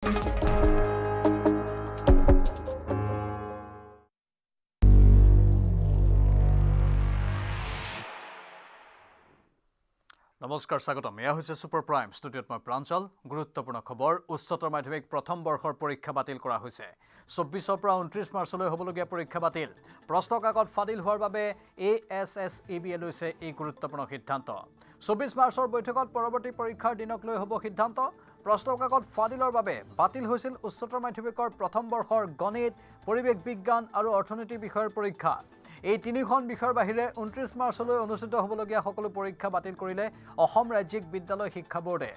নমস্কাৰ স্বাগতম এয়া হৈছে সুপাৰ প্ৰাইম ষ্টুডিঅ'ত মই প্ৰাঞ্চল গুৰুত্বপূৰ্ণ খবৰ উচ্চতৰ মাধ্যমিক প্ৰথম বৰ্ষৰ পৰীক্ষা বাতিল কৰা হৈছে 24 পৰা 29 মাৰ্চলৈ হ'বলগীয়া পৰীক্ষা বাতিল প্ৰশ্ন কাকত ফাদিল হোৱাৰ বাবে ASSEBয়ে লৈছে এই গুৰুত্বপূৰ্ণ সিদ্ধান্ত 24 মাৰ্চৰ বৈঠকত পৰৱৰ্তী পৰীক্ষাৰ দিনক লৈ হ'ব সিদ্ধান্ত প্ৰশ্ন কাকত ফাদিলৰ বাবে বাতিল হৈছিল উচ্চতৰ মাধ্যমিকৰ প্ৰথম বৰ্ষৰ গণিত পৰিৱেশ বিজ্ঞান আৰু অৰ্থনীতি বিষয়ৰ পৰীক্ষা এই তিনিখন বিষয়ৰ বাহিৰে 29 মাৰ্চলৈ অনুষ্ঠিত হ'বলগীয়া সকলো পৰীক্ষা বাতিল কৰিলে অসম ৰাজ্যিক বিদ্যালয় শিক্ষা বোৰ্ডে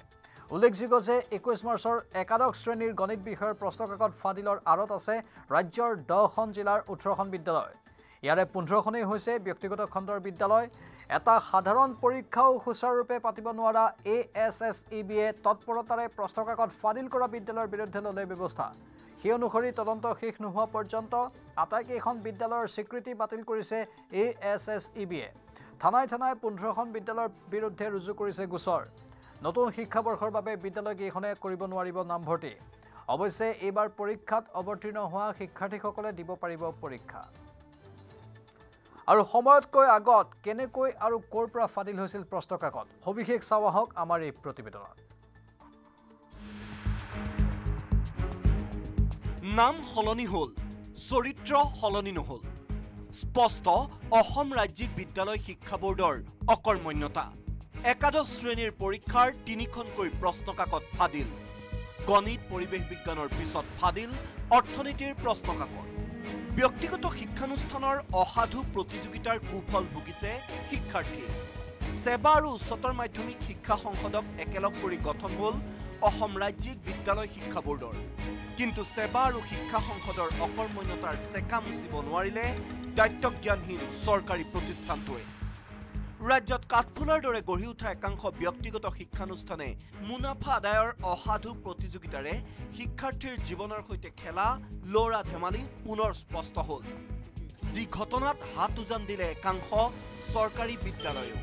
উল্লেখযোগ্য যে 21 মাৰ্চৰ একাদশ শ্ৰেণীৰ গণিত বিষয়ৰ প্ৰশ্নকাকত ফাদিলৰ আৰত আছে ৰাজ্যৰ 10খন জিলাৰ 18খন বিদ্যালয় ইয়াৰে 15খনেই হৈছে ব্যক্তিগত খণ্ডৰ বিদ্যালয় এটা সাধাৰণ পৰীক্ষাও সুচাৰুৰূপে পাতিব নোৱাৰা ASSEBয়ে তৎপৰতাৰে প্ৰশ্নকাকত ফাদিল কৰা বিদ্যালয়ৰ বিৰুদ্ধে ল'লে ব্যৱস্থা সেই অনুসৰি তদন্ত শেষ নোহোৱা পৰ্যন্ত আটাইকেইখন বিদ্যালয়ৰ স্বীকৃতি বাতিল কৰিছে ASSEBয়ে থানাই 15খন বিদ্যালয়ৰ বিৰুদ্ধে ৰুজু কৰিছে গোচৰ নতুন শিক্ষাবৰ্ষৰ বাবে বিদ্যালয়কেইখনে কৰিব নোৱাৰিব নামভৰ্তি অৱশ্যে এইবাৰ পৰীক্ষাত অৱতীৰ্ণ হোৱা শিক্ষাৰ্থীসকলে দিব পাৰিব পৰীক্ষা আৰু সময়তকৈ আগত কেনেকৈ আৰু ক'ৰ পৰা ফাদিল হৈছিল প্ৰশ্নকাকত সবিশেষ চাওঁ আহক আমাৰ এই প্ৰতিবেদনত নাম সলনি হ'ল চৰিত্ৰ সলনি নহল স্পষ্ট অসম ৰাজ্যিক বিদ্যালয় শিক্ষা বোৰ্ডৰ অকৰ্মণ্যতা একাদশ শ্ৰেণীৰ পৰীক্ষাৰ তিনিখনকৈ প্ৰশ্নকাকত ফাদিল গণিত পৰিৱেশ বিজ্ঞানৰ পিছত ফাদিল অৰ্থনীতিৰ প্ৰশ্নকাকত ব্যক্তিগত শিক্ষানুষ্ঠানৰ অসাধু প্ৰতিযোগিতাৰ কুফল ভুগিছে শিক্ষাৰ্থী সেৱা আৰু উচ্চতৰ মাধ্যমিক শিক্ষা সংসদক একেলগ কৰি গঠন হ'ল অসম ৰাজ্যিক বিদ্যালয় শিক্ষা বোৰ্ডৰ কিন্তু সেৱা আৰু শিক্ষা সংসদৰ অকৰ্মণ্যতাৰ চেকা মুচিব নোৱাৰিলে দায়িত্বজ্ঞানহীন চৰকাৰী প্ৰতিষ্ঠানটোৱে ৰাজ্যত কাঠফুলাৰ দৰে গঢ়ি উঠা একাংশ ব্যক্তিগত শিক্ষানুষ্ঠানে মুনাফা আদায়ৰ অসাধু প্ৰতিযোগিতাৰে শিক্ষাৰ্থীৰ জীৱনৰ সৈতে খেলা লৰা ধেমালি পুনৰ স্পষ্ট হ'ল যি ঘটনাত হাত উজান দিলে একাংশ চৰকাৰী বিদ্যালয়ও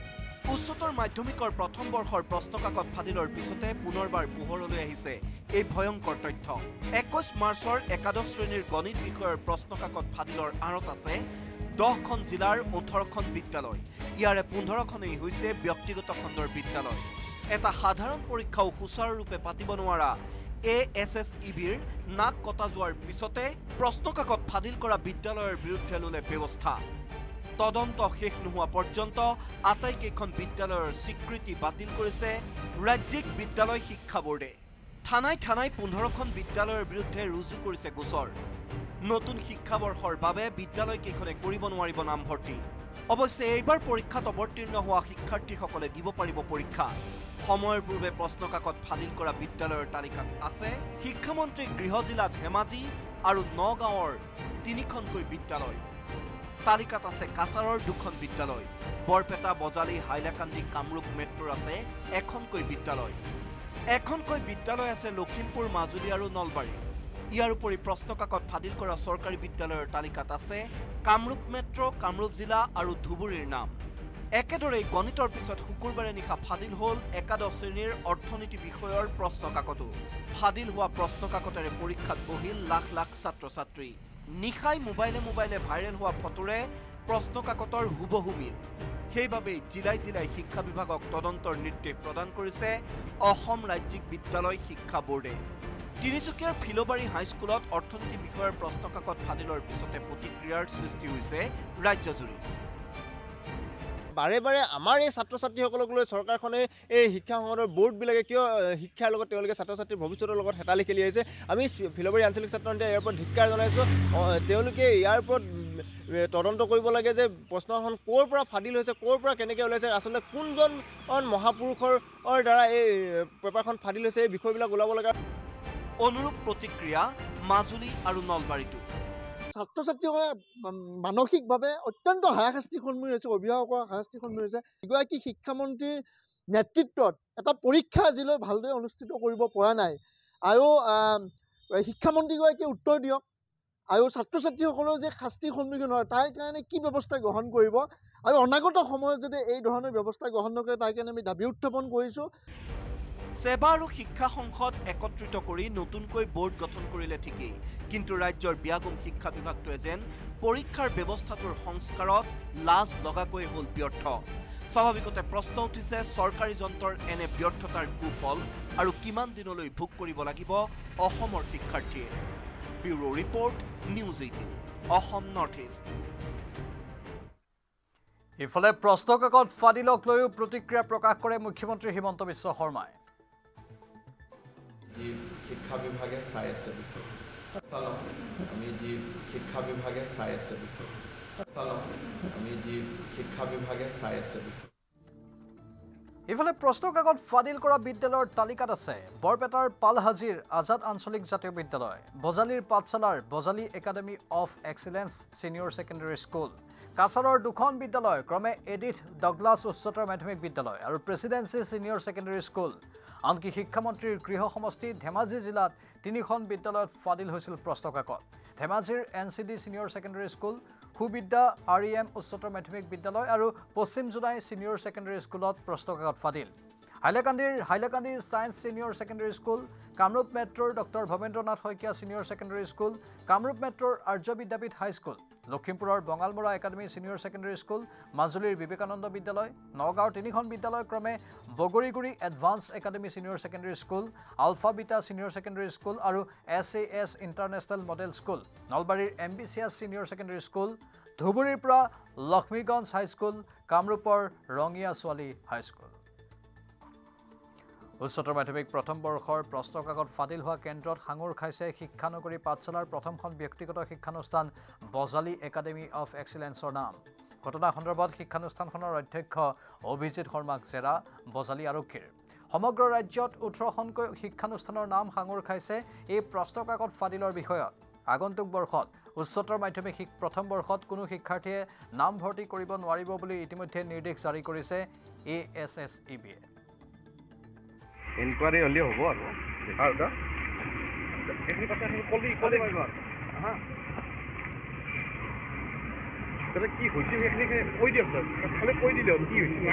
উচ্চতৰ মাধ্যমিকৰ প্ৰথম বৰ্ষৰ প্ৰশ্নকাকত ফাদিলৰ পিছতে পুনৰবাৰ পোহৰলৈ আহিছে এই ভয়ংকৰ তথ্য 21 মাৰ্চৰ একাদশ শ্ৰেণীৰ গণিত বিষয়ৰ প্ৰশ্নকাকত ফাদিলৰ আঁৰত আছে 10খন জিলাৰ 18খন বিদ্যালয় ইয়াৰে 15খনেই হৈছে ব্যক্তিগত খণ্ডৰ বিদ্যালয় এটা সাধাৰণ পৰীক্ষাও সুচাৰুৰূপে পাতিব নোৱাৰা ASSEBৰ নাক কটা যোৱাৰ পিছতে প্ৰশ্নকাকত ফাদিল কৰা বিদ্যালয়ৰ বিৰুদ্ধে ল'লে ব্যৱস্থা তদন্ত শেষ নোহোৱা পৰ্যন্ত আটাইকেইখন বিদ্যালয়ৰ স্বীকৃতি বাতিল কৰিছে ৰাজ্যিক বিদ্যালয় শিক্ষা বোৰ্ডে থানাই 15খন বিদ্যালয়ৰ বিৰুদ্ধে ৰুজু কৰিছে গোচৰ নতুন শিক্ষাবৰ্ষৰ বাবে বিদ্যালয়কেইখনে কৰিব নোৱাৰিব নামভৰ্তি অৱশ্যে এইবাৰ পৰীক্ষাত অৱতীৰ্ণ হোৱা শিক্ষাৰ্থীসকলে দিব পাৰিব পৰীক্ষা সময়ৰ পূৰ্বে প্ৰশ্নকাকত ফাদিল কৰা বিদ্যালয়ৰ তালিকাত আছে শিক্ষামন্ত্ৰী গৃহ জিলা ধেমাজি আৰু নগাঁৱৰ 3খনকৈ বিদ্যালয় তালিকাত আছে কাছাৰৰ 2খন বিদ্যালয় বৰপেটা বজালী হাইলাকান্দি কামৰূপ মেট্ৰৰ আছে এখনকৈ বিদ্যালয় আছে লখিমপুৰ মাজুলী আৰু নলবাৰী ইয়াৰ উপৰি প্ৰশ্নকাকত ফাদিল কৰা চৰকাৰী বিদ্যালয়ৰ তালিকাত আছে কামৰূপ মেট্ৰ কামৰূপ জিলা আৰু ধুবুৰীৰ নাম একেদৰে গণিতৰ পিছত শুকুৰবাৰে নিশা ফাদিল হ'ল একাদশ শ্ৰেণীৰ অৰ্থনীতি বিষয়ৰ প্ৰশ্নকাকতো ফাদিল হোৱা প্ৰশ্নকাকতেৰে পৰীক্ষাত বহিল লাখ লাখ ছাত্ৰ ছাত্ৰী নিশাই মোবাইলে ভাইৰেল হোৱা ফটোৰে প্ৰশ্নকাকতৰ হুবহু মিল সেইবাবে জিলাই শিক্ষা বিভাগক তদন্তৰ নিৰ্দেশ প্ৰদান কৰিছে অসম ৰাজ্যিক বিদ্যালয় শিক্ষা বোৰ্ডে তিনিচুকীয়াৰ ফিলবাৰী হাইস্কুলত অৰ্থনীতি বিষয়ৰ প্ৰশ্নকাকত ফাদিলৰ পিছতে প্ৰতিক্ৰিয়াৰ সৃষ্টি হৈছে ৰাজ্যজুৰি বাৰে বাৰে আমাৰ এই ছাত্ৰ ছাত্ৰীসকলক লৈ চৰকাৰখনে এই শিক্ষা সংসদৰ বোৰ্ডবিলাকে কিয় শিক্ষাৰ লগত তেওঁলোকে ছাত্ৰ ছাত্ৰীৰ ভৱিষ্যতৰ লগত হেতালি খেলি আহিছে আমি ফিলবাৰী আঞ্চলিক ছাত্ৰ সন্থাই ইয়াৰ ওপৰত ধিক্কাৰ জনাইছোঁ তেওঁলোকে ইয়াৰ ওপৰত তদন্ত কৰিব লাগে যে প্ৰশ্নখন ক'ৰ পৰা ফাদিল হৈছে ক'ৰ পৰা কেনেকৈ ওলাইছে আচলতে কোনজন মহাপুৰুষৰ দ্বাৰা এই পেপাৰখন ফাদিল হৈছে এই বিষয়বিলাক ওলাব লাগে অনুৰূপ প্ৰতিক্ৰিয়া মাজুলী আৰু নলবাৰীতো ছাত্ৰ ছাত্ৰীসকলে মানসিকভাৱে অত্যন্ত হাৰাশাস্তিৰ সন্মুখীন হৈছে অভিভাৱকৰ হাৰাশাস্তিৰ সন্মুখীন হৈছে এগৰাকী শিক্ষামন্ত্ৰীৰ নেতৃত্বত এটা পৰীক্ষা আজিলৈ ভালদৰে অনুষ্ঠিত কৰিব পৰা নাই আৰু শিক্ষামন্ত্ৰীগৰাকীয়ে উত্তৰ দিয়ক আৰু ছাত্ৰ ছাত্ৰীসকলেও যে শাস্তিৰ সন্মুখীন হয় তাৰ কাৰণে কি ব্যৱস্থা গ্ৰহণ কৰিব আৰু অনাগত সময়ত যদি এই ধৰণৰ ব্যৱস্থা গ্ৰহণ নকৰে তাৰ কাৰণে আমি দাবী উত্থাপন কৰিছোঁ সেবা আৰু শিক্ষা সংসদ একত্ৰিত কৰি নতুনকৈ বোৰ্ড গঠন কৰিলে ঠিকেই, কিন্তু ৰাজ্যৰ ব্যাগম শিক্ষা বিভাগটোৱে যেন পৰীক্ষাৰ ব্যৱস্থাটোৰ সংস্কাৰত লাজ লগাকৈ হ'ল ব্যৰ্থ। স্বাভাৱিকতে প্ৰশ্ন উঠিছে চৰকাৰী যন্ত্ৰৰ এনে ব্যৰ্থতাৰ কুফল আৰু কিমান দিনলৈ ভোগ কৰিব লাগিব অসমৰ শিক্ষাৰ্থীয়ে। Bureau report, news 18, Assam north east. ইফালে প্ৰশ্ন কাকত ফাদিলক লৈও প্ৰতিক্ৰিয়া প্ৰকাশ কৰে মুখ্যমন্ত্ৰী হিমন্ত বিশ্ব শৰ্মাই। শিক্ষা বিভাগে চাই আছে বিষয় আমি যি শিক্ষা বিভাগে চাই আছে বিষয় আমি যি শিক্ষা বিভাগে চাই আছে বিষয়। ইফালে প্ৰশ্ন কাকত ফাদিল কৰা বিদ্যালয়ৰ তালিকাত আছে বৰপেটাৰ পালহাজিৰ আজাদ আঞ্চলিক জাতীয় বিদ্যালয়, বজালীৰ পাঠশালাৰ Bajali academy of excellence senior secondary school, কাছাৰৰ দুখন বিদ্যালয় ক্ৰমে এডিথ ডগলাছ উচ্চতৰ মাধ্যমিক বিদ্যালয় আৰু প্ৰেচিডেন্সি ছিনিয়ৰ ছেকেণ্ডেৰী স্কুল। আনকি শিক্ষামন্ত্ৰীৰ গৃহ সমষ্টি ধেমাজি জিলাত 3খন বিদ্যালয়ত ফাদিল হৈছিল প্ৰশ্ন কাকত। ধেমাজিৰ NCD senior secondary school, Suvidya REM উচ্চতৰ মাধ্যমিক বিদ্যালয় আৰু পশ্চিম জোনাই ছিনিয়ৰ ছেকেণ্ডেৰী স্কুলত প্ৰশ্ন কাকত ফাদিল। হাইলাকান্দিৰ science senior secondary school, Kamrup মেট্ৰৰ doctor Bhabendranath Saikia senior secondary school, Kamrup মেট্ৰৰ আৰ্য বিদ্যাপীঠ হাইস্কুল, লখিমপুৰৰ Bongalmora academy senior secondary school, মাজুলীৰ বিবেকানন্দ বিদ্যালয়, নগাঁৱৰ 3খন বিদ্যালয় ক্ৰমে Bogoriguri advance academy senior secondary school, alpha beta senior secondary school আৰু SAS ইণ্টাৰনেশ্যনেল মডেল স্কুল, নলবাৰীৰ MBCS ছিনিয়ৰ ছেকেণ্ডেৰী স্কুল, ধুবুৰীৰ পৰা লক্ষ্মীগঞ্জ হাইস্কুল, কামৰূপৰ ৰঙিয়া ছোৱালী হাইস্কুল। উচ্চতৰ মাধ্যমিক প্ৰথম বৰ্ষৰ প্ৰশ্ন কাকত ফাদিল হোৱা কেন্দ্ৰত সাঙুৰ খাইছে শিক্ষানগৰী পাঠশালাৰ প্ৰথমখন ব্যক্তিগত শিক্ষানুষ্ঠান বজালী একাডেমী অফ এক্সিলেন্সৰ নাম। ঘটনা সন্দৰ্ভত শিক্ষানুষ্ঠানখনৰ অধ্যক্ষ অভিজিৎ শৰ্মাক জেৰা বজালী আৰক্ষীৰ। সমগ্ৰ ৰাজ্যত 18খনকৈ শিক্ষানুষ্ঠানৰ নাম সাঙুৰ খাইছে এই প্ৰশ্ন কাকত ফাদিলৰ বিষয়ত। আগন্তুক বৰ্ষত উচ্চতৰ মাধ্যমিক প্ৰথম বৰ্ষত কোনো শিক্ষাৰ্থীয়ে নাম ভৰ্তি কৰিব নোৱাৰিব বুলি ইতিমধ্যে নিৰ্দেশ জাৰি কৰিছে ASSEB-য়ে। ইনকুৱাৰী হ'লে হ'ব আৰু কি হৈছে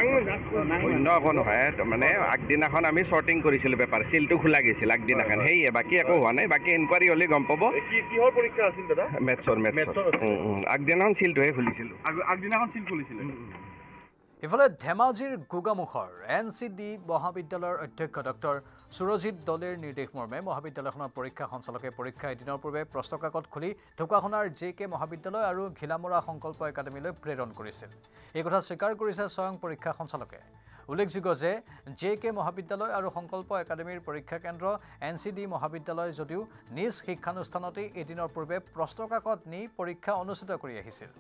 অন্য একো নহয়। মানে আগদিনাখন আমি শ্বৰ্টিং কৰিছিলোঁ পেপাৰ, চিলটো খোলা গৈছিল আগদিনাখন, সেয়ে বাকী একো হোৱা নাই। বাকী ইনকুৱাৰী হ'লে গম পাব। কিহৰ পৰীক্ষা আছিল দাদা? মেথছৰ আগদিনাখন চিলটোহে খুলিছিলোঁ, আগদিনাখন চিল খুলিছিলে। ইফালে ধেমাজিৰ গোগামুখৰ NCD মহাবিদ্যালয়ৰ অধ্যক্ষ ডক্টৰ সুৰজিৎ দলেৰ নিৰ্দেশ মৰ্মে মহাবিদ্যালয়খনৰ পৰীক্ষা সঞ্চালকে পৰীক্ষা এদিনৰ পূৰ্বে প্ৰশ্ন কাকত খুলি ঢকুৱাখানাৰ JK মহাবিদ্যালয় আৰু ঘিলামৰা সংকল্প একাডেমীলৈ প্ৰেৰণ কৰিছিল। এই কথা স্বীকাৰ কৰিছে স্বয়ং পৰীক্ষা সঞ্চালকে। উল্লেখযোগ্য যে JK মহাবিদ্যালয় আৰু সংকল্প একাডেমীৰ পৰীক্ষা কেন্দ্ৰ NCD মহাবিদ্যালয় যদিও নিজ শিক্ষানুষ্ঠানতেই এদিনৰ পূৰ্বে প্ৰশ্ন কাকত নি পৰীক্ষা অনুষ্ঠিত কৰি আহিছিল।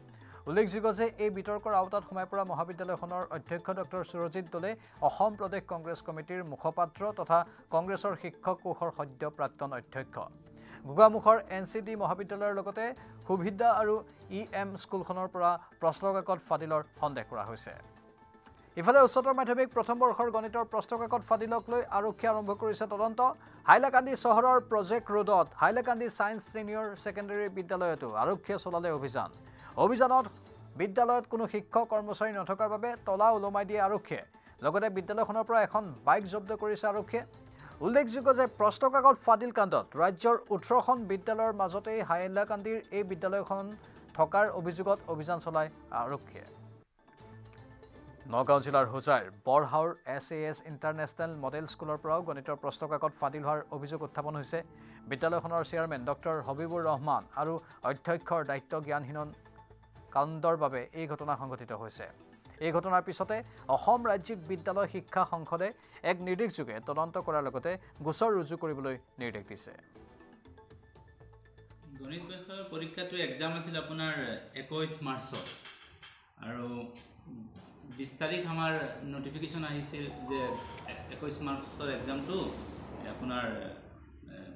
উল্লেখযোগ্য যে এই বিতৰ্কৰ আওতাত সোমাই পৰা মহাবিদ্যালয়খনৰ অধ্যক্ষ ডক্টৰ সুৰজিৎ দলে অসম প্ৰদেশ কংগ্ৰেছ কমিটিৰ মুখপাত্ৰ তথা কংগ্ৰেছৰ শিক্ষক কোষৰ সদ্য প্ৰাক্তন অধ্যক্ষ। গোগামুখৰ NCD মহাবিদ্যালয়ৰ লগতে সুবিদ্যা আৰু EM স্কুলখনৰ পৰা প্ৰশ্ন কাকত ফাদিলৰ সন্দেহ কৰা হৈছে। ইফালে উচ্চতৰ মাধ্যমিক প্ৰথম বৰ্ষৰ গণিতৰ প্ৰশ্ন কাকত ফাদিলক লৈ আৰক্ষীয়ে আৰম্ভ কৰিছে তদন্ত। হাইলাকান্দি চহৰৰ প্ৰজেক্ট ৰোডত হাইলাকান্দি ছায়েন্স ছিনিয়ৰ ছেকেণ্ডেৰী বিদ্যালয়তো আৰক্ষীয়ে চলালে অভিযান। অভিযানত বিদ্যালয়ত কোনো শিক্ষক কৰ্মচাৰী নথকাৰ বাবে তলা ওলমাই দিয়ে আৰক্ষীয়ে। লগতে বিদ্যালয়খনৰ পৰা এখন বাইক জব্দ কৰিছে আৰক্ষীয়ে। উল্লেখযোগ্য যে প্ৰশ্ন কাকত ফাদিল কাণ্ডত ৰাজ্যৰ 18খন বিদ্যালয়ৰ মাজতেই হাইলাকান্দিৰ এই বিদ্যালয়খন থকাৰ অভিযোগত অভিযান চলায় আৰক্ষীয়ে। নগাঁও জিলাৰ হোজাইৰ বৰহাওৰ SAS ইণ্টাৰনেশ্যনেল মডেল স্কুলৰ পৰাও গণিতৰ প্ৰশ্ন কাকত ফাদিল হোৱাৰ অভিযোগ উত্থাপন হৈছে। বিদ্যালয়খনৰ চেয়াৰমেন ডক্টৰ হবিবুৰ ৰহমান আৰু অধ্যক্ষৰ দায়িত্ব জ্ঞানহীন কাণ্ডৰ বাবে এই ঘটনা সংঘটিত হৈছে। এই ঘটনাৰ পিছতে অসম ৰাজ্যিক বিদ্যালয় শিক্ষা সংসদে এক নিৰ্দেশযোগে তদন্ত কৰাৰ লগতে গোচৰ ৰুজু কৰিবলৈ নিৰ্দেশ দিছে। গণিত বিষয়ৰ পৰীক্ষাটো এক্সাম আছিল আপোনাৰ 21 মাৰ্চত আৰু 20 তাৰিখ আমাৰ নটিফিকেশ্যন আহিছিল যে 21 মাৰ্চৰ এক্সামটো আপোনাৰ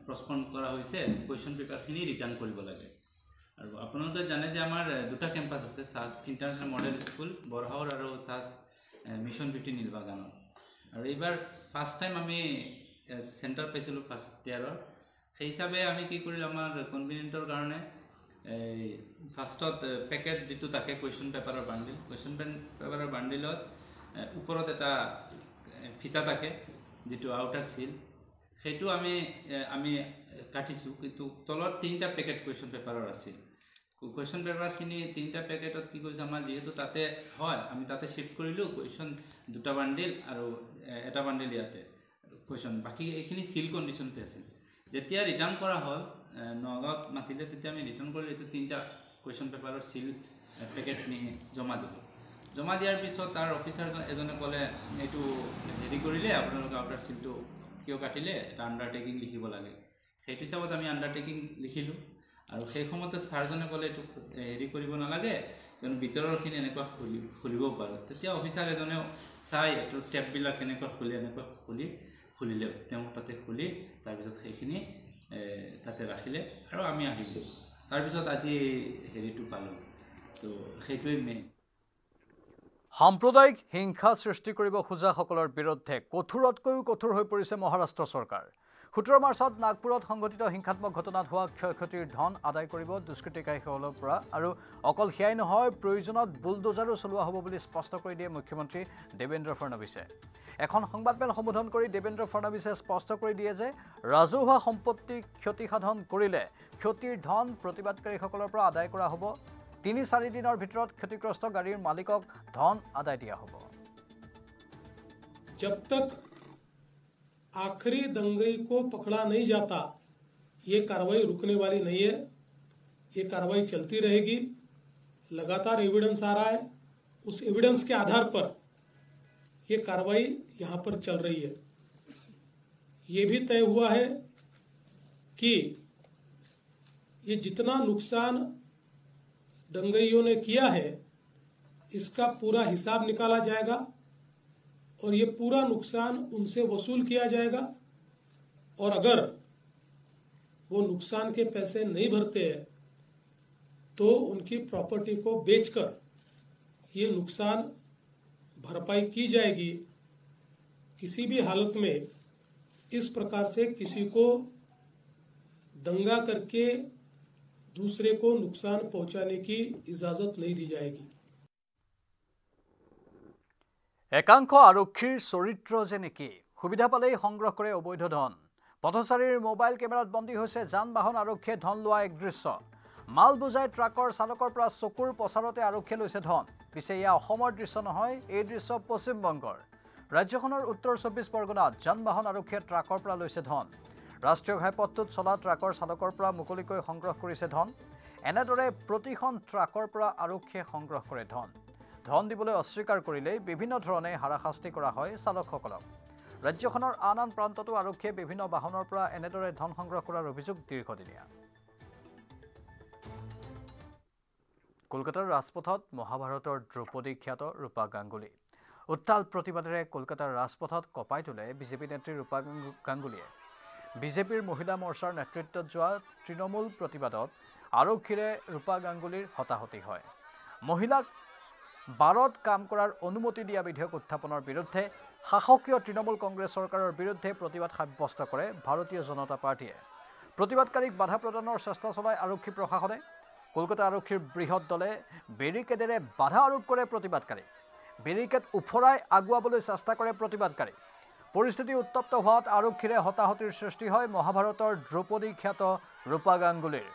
পষ্টপন কৰা হৈছে, কুৱেশ্যন পেপাৰখিনি ৰিটাৰ্ণ কৰিব লাগে। আৰু আপোনালোকে জানে যে আমাৰ দুটা কেম্পাছ আছে, SAS ইণ্টাৰনেশ্যনেল মডেল স্কুল বৰহাওৰ আৰু SAS মিছন বিউটি নীলবাগানত। আৰু এইবাৰ ফাৰ্ষ্ট টাইম আমি চেণ্টাৰ পাইছিলোঁ ফাৰ্ষ্ট ইয়াৰৰ। সেই হিচাপে আমি কি কৰিলোঁ, আমাৰ কনভিনিয়েণ্টৰ কাৰণে এই ফাৰ্ষ্টত পেকেট যিটো থাকে কুৱেশ্যন পেপাৰৰ বান্ডিল, কুৱেশ্যন পেপাৰৰ বান্ডিলত ওপৰত এটা ফিটা থাকে, যিটো আউটাৰ সিল সেইটো আমি কাটিছোঁ কিন্তু তলত 3টা পেকেট কুৱেশ্যন পেপাৰৰ আছিল কুৱেশ্যন পেপাৰখিনি 3টা পেকেটত কি কৈছে আমাৰ যেহেতু তাতে হয় আমি তাতে শিফট কৰিলোঁ কুৱেশ্যন 2টা বান্ডিল আৰু এটা বান্ডিল ইয়াতে কুৱেশ্যন বাকি এইখিনি সিল কণ্ডিশ্যনতে আছিল যেতিয়া ৰিটাৰ্ণ কৰা হ'ল নগাঁৱত মাতিলে তেতিয়া আমি ৰিটাৰ্ণ কৰিলোঁ এইটো 3টা কুৱেশ্যন পেপাৰৰ সিল পেকেটখিনি জমা দিলোঁ জমা দিয়াৰ পিছত তাৰ অফিচাৰ এজনে ক'লে এইটো হেৰি কৰিলে আপোনালোকে আউটাৰ সিলটো কিয় কাটিলে এটা আণ্ডাৰটেকিং লিখিব লাগে সেইটো হিচাপত আমি আণ্ডাৰটেকিং লিখিলোঁ আৰু সেই সময়তে ছাৰজনে ক'লে এইটো হেৰি কৰিব নালাগে কিয়নো ভিতৰৰখিনি এনেকুৱা খুলিব পাৰোঁ তেতিয়া অফিচাৰ এজনেও চাই এইটো টেপবিলাক এনেকুৱা খুলিলে তেওঁ তাতে খুলি তাৰপিছত সেইখিনি তাতে ৰাখিলে আৰু আমি আহিলোঁ তাৰপিছত আজি হেৰিটো পালোঁ তো সেইটোৱে মেইন সাম্প্ৰদায়িক হিংসা সৃষ্টি কৰিব খোজাসকলৰ বিৰুদ্ধে কঠোৰতকৈও কঠোৰ হৈ পৰিছে মহাৰাষ্ট্ৰ চৰকাৰ 17 মাৰ্চত নাগপুৰত সংঘটিত হিংসাত্মক ঘটনাত হোৱা ক্ষয়ক্ষতিৰ ধন আদায় কৰিব দুষ্কৃতিকাৰীসকলৰ পৰা আৰু অকল সেয়াই নহয় প্ৰয়োজনত বুলডোজাৰো চলোৱা হ'ব বুলি স্পষ্ট কৰি দিয়ে মুখ্যমন্ত্ৰী দেৱেন্দ্ৰ ফডণৱীছে এখন সংবাদমেল সম্বোধন কৰি দেৱেন্দ্ৰ ফডণৱীছে স্পষ্ট কৰি দিয়ে যে ৰাজহুৱা সম্পত্তি ক্ষতিসাধন কৰিলে ক্ষতিৰ ধন প্ৰতিবাদকাৰীসকলৰ পৰা আদায় কৰা হ'ব 3-4 দিনৰ ভিতৰত ক্ষতিগ্ৰস্ত গাড়ীৰ মালিকক ধন আদায় দিয়া হ'ব जब तक आखिरी दंगई को पकड़ा नहीं जाता ये कार्रवाई रुकने वाली नहीं है ये कार्रवाई चलती रहेगी लगातार एविडेंस आ रहा है उस एविडेंस के आधार पर ये कार्रवाई यहाँ पर चल रही है ये भी तय हुआ है कि ये जितना नुकसान दंगइयों ने किया है इसका पूरा हिसाब निकाला जाएगा और ये पूरा नुकसान उनसे वसूल किया जाएगा और अगर वो नुकसान के पैसे नहीं भरते हैं तो उनकी प्रॉपर्टी को बेचकर ये नुकसान भरपाई की जाएगी किसी भी हालत में इस प्रकार से किसी को दंगा करके दूसरे को नुकसान पहुंचाने की इजाजत नहीं दी जाएगी একাংশ আৰক্ষীৰ চৰিত্ৰ যে নেকি সুবিধা পালেই সংগ্ৰহ কৰে অবৈধ ধন পথচাৰীৰ মোবাইল কেমেৰাত বন্দী হৈছে যান-বাহন আৰক্ষীয়ে ধন লোৱা এক দৃশ্য মাল বুজাই ট্ৰাকৰ চালকৰ পৰা চকুৰ পচাৰতে আৰক্ষীয়ে লৈছে ধন পিছে এয়া অসমৰ দৃশ্য নহয় এই দৃশ্য পশ্চিম বংগৰ ৰাজ্যখনৰ উত্তৰ 24 পৰগনাত যান-বাহন আৰক্ষীয়ে ট্ৰাকৰ পৰা লৈছে ধন ৰাষ্ট্ৰীয় ঘাইপথটোত চলা ট্ৰাকৰ চালকৰ পৰা মুকলিকৈ সংগ্ৰহ কৰিছে ধন এনেদৰে প্ৰতিখন ট্ৰাকৰ পৰা আৰক্ষীয়ে সংগ্ৰহ কৰে ধন দিবলৈ অস্বীকাৰ কৰিলে বিভিন্ন ধৰণে হাৰাশাস্তি কৰা হয় চালকসকলক ৰাজ্যখনৰ আন প্ৰান্ততো আৰক্ষীয়ে বিভিন্ন বাহনৰ পৰা এনেদৰে ধন সংগ্ৰহ কৰাৰ অভিযোগ দীৰ্ঘদিনীয়া কলকাতাৰ ৰাজপথত মহাভাৰতৰ দ্ৰৌপদী খ্যাত ৰূপা গাংগুলী উত্তাল প্ৰতিবাদেৰে কলকাতাৰ ৰাজপথত কপাই তোলে বিজেপি নেত্ৰী ৰূপা গাংগুলীয়ে বিজেপিৰ মহিলা মৰ্চাৰ নেতৃত্বত যোৱা তৃণমূল প্ৰতিবাদত আৰক্ষীৰে ৰূপা গাংগুলীৰ হতাহতি হয় মহিলাক বাৰত কাম কৰাৰ অনুমতি দিয়া বিধেয়ক উত্থাপনৰ বিৰুদ্ধে শাসকীয় তৃণমূল কংগ্ৰেছ চৰকাৰৰ বিৰুদ্ধে প্ৰতিবাদ সাব্যস্ত কৰে ভাৰতীয় জনতা পাৰ্টিয়ে প্ৰতিবাদকাৰীক বাধা প্ৰদানৰ চেষ্টা চলাই আৰক্ষী প্ৰশাসনে কলকাতা আৰক্ষীৰ বৃহৎ দলে বেৰিকেডেৰে বাধা আৰোপ কৰে প্ৰতিবাদকাৰী বেৰিকেড উফৰাই আগুৱাবলৈ চেষ্টা কৰে প্ৰতিবাদকাৰী পৰিস্থিতি উত্তপ্ত হোৱাত আৰক্ষীৰে হতাহতিৰ সৃষ্টি হয় মহাভাৰতৰ দ্ৰৌপদী খ্যাত ৰূপা গাংগুলীৰ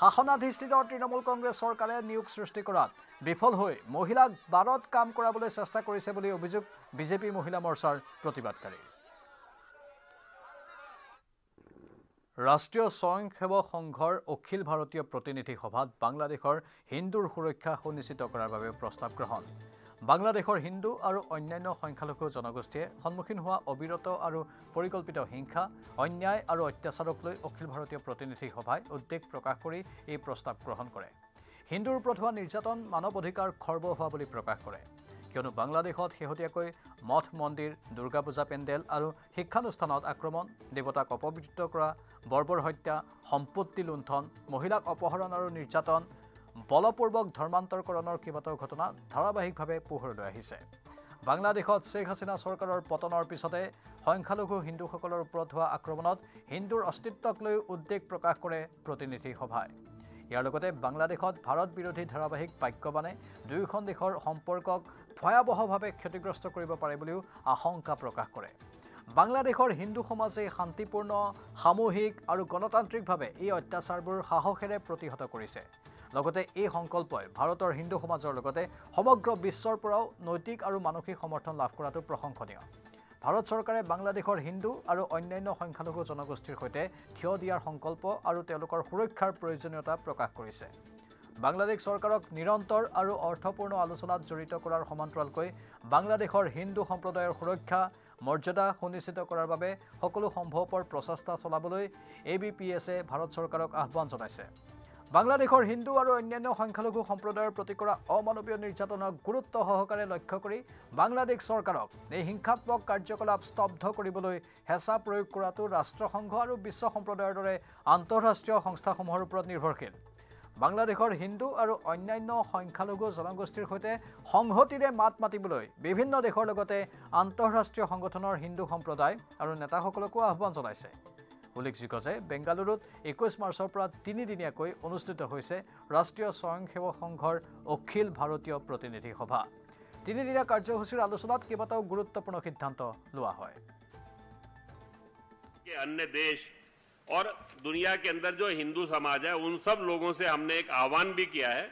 শাসনাধিষ্ঠিত তৃণমূল কংগ্ৰেছ চৰকাৰে নিয়োগ সৃষ্টি কৰাত বিফল হৈ মহিলাক বাৰত কাম কৰাবলৈ চেষ্টা কৰিছে বুলি অভিযোগ বিজেপি মহিলা মৰ্চাৰ প্ৰতিবাদকাৰী ৰাষ্ট্ৰীয় স্বয়ংসেৱক সংঘৰ অখিল ভাৰতীয় প্ৰতিনিধি সভাত বাংলাদেশৰ হিন্দুৰ সুৰক্ষা সুনিশ্চিত কৰাৰ বাবে প্ৰস্তাৱ গ্ৰহণ বাংলাদেশৰ হিন্দু আৰু অন্যান্য সংখ্যালঘু জনগোষ্ঠীয়ে সন্মুখীন হোৱা অবিৰত আৰু পৰিকল্পিত হিংসা অন্যায় আৰু অত্যাচাৰক লৈ অখিল ভাৰতীয় প্ৰতিনিধি সভাই উদ্বেগ প্ৰকাশ কৰি এই প্ৰস্তাৱ গ্ৰহণ কৰে হিন্দুৰ ওপৰত হোৱা নিৰ্যাতন মানৱ অধিকাৰ খৰ্ব হোৱা বুলি প্ৰকাশ কৰে কিয়নো বাংলাদেশত শেহতীয়াকৈ মঠ মন্দিৰ দুৰ্গা পূজা পেণ্ডেল আৰু শিক্ষানুষ্ঠানত আক্ৰমণ দেৱতাক অপবিত্ৰ কৰা বৰ্বৰ হত্যা সম্পত্তি লুণ্ঠন মহিলাক অপহৰণ আৰু নিৰ্যাতন বলপূৰ্বক ধৰ্মান্তৰকৰণৰ কেইবাটাও ঘটনা ধাৰাবাহিকভাৱে পোহৰলৈ আহিছে বাংলাদেশত শেখ হাছিনা চৰকাৰৰ পতনৰ পিছতে সংখ্যালঘু হিন্দুসকলৰ ওপৰত হোৱা আক্ৰমণত হিন্দুৰ অস্তিত্বক লৈ উদ্বেগ প্ৰকাশ কৰে প্ৰতিনিধি সভাই ইয়াৰ লগতে বাংলাদেশত ভাৰত বিৰোধী ধাৰাবাহিক বাক্যবাণে দুয়োখন দেশৰ সম্পৰ্কক ভয়াৱহভাৱে ক্ষতিগ্ৰস্ত কৰিব পাৰে বুলিও আশংকা প্ৰকাশ কৰে বাংলাদেশৰ হিন্দু সমাজে শান্তিপূৰ্ণ সামূহিক আৰু গণতান্ত্ৰিকভাৱে এই অত্যাচাৰবোৰ সাহসেৰে প্ৰতিহত কৰিছে লগতে এই সংকল্পই ভাৰতৰ হিন্দু সমাজৰ লগতে সমগ্ৰ বিশ্বৰ পৰাও নৈতিক আৰু মানসিক সমৰ্থন লাভ কৰাটো প্ৰশংসনীয় ভাৰত চৰকাৰে বাংলাদেশৰ হিন্দু আৰু অন্যান্য সংখ্যালঘু জনগোষ্ঠীৰ সৈতে থিয় দিয়াৰ সংকল্প আৰু তেওঁলোকৰ সুৰক্ষাৰ প্ৰয়োজনীয়তা প্ৰকাশ কৰিছে বাংলাদেশ চৰকাৰক নিৰন্তৰ আৰু অৰ্থপূৰ্ণ আলোচনাত জড়িত কৰাৰ সমান্তৰালকৈ বাংলাদেশৰ হিন্দু সম্প্ৰদায়ৰ সুৰক্ষা মৰ্যাদা সুনিশ্চিত কৰাৰ বাবে সকলো সম্ভৱপৰ প্ৰচেষ্টা চলাবলৈ ABPSে ভাৰত চৰকাৰক আহ্বান জনাইছে বাংলাদেশৰ হিন্দু আৰু অন্যান্য সংখ্যালঘু সম্প্ৰদায়ৰ প্ৰতি কৰা অমানৱীয় নিৰ্যাতনক গুৰুত্ব সহকাৰে লক্ষ্য কৰি বাংলাদেশ চৰকাৰক এই হিংসাত্মক কাৰ্যকলাপ স্তব্ধ কৰিবলৈ হেঁচা প্ৰয়োগ কৰাটো ৰাষ্ট্ৰসংঘ আৰু বিশ্ব সম্প্ৰদায়ৰ দৰে আন্তঃৰাষ্ট্ৰীয় সংস্থাসমূহৰ ওপৰত নিৰ্ভৰশীল বাংলাদেশৰ হিন্দু আৰু অন্যান্য সংখ্যালঘু জনগোষ্ঠীৰ সৈতে সংহতিৰে মাত মাতিবলৈ বিভিন্ন দেশৰ লগতে আন্তঃৰাষ্ট্ৰীয় সংগঠনৰ হিন্দু সম্প্ৰদায় আৰু নেতাসকলকো আহ্বান জনাইছে উল্লেখযোগ্য যে বেংগালুৰুত 21 মাৰ্চৰ পৰা 3 দিনীয়াকৈ অনুষ্ঠিত হৈছে ৰাষ্ট্ৰীয় স্বয়ংসেৱক সংঘৰ অখিল ভাৰতীয় প্ৰতিনিধি সভা 3 দিনীয়া কাৰ্যসূচীৰ আলোচনাত কেইবাটাও গুৰুত্বপূৰ্ণ সিদ্ধান্ত লোৱা হয় अन्य देश और दुनिया के अंदर जो हिंदू समाज है उन सब लोगों से हमने एक आह्वान भी किया है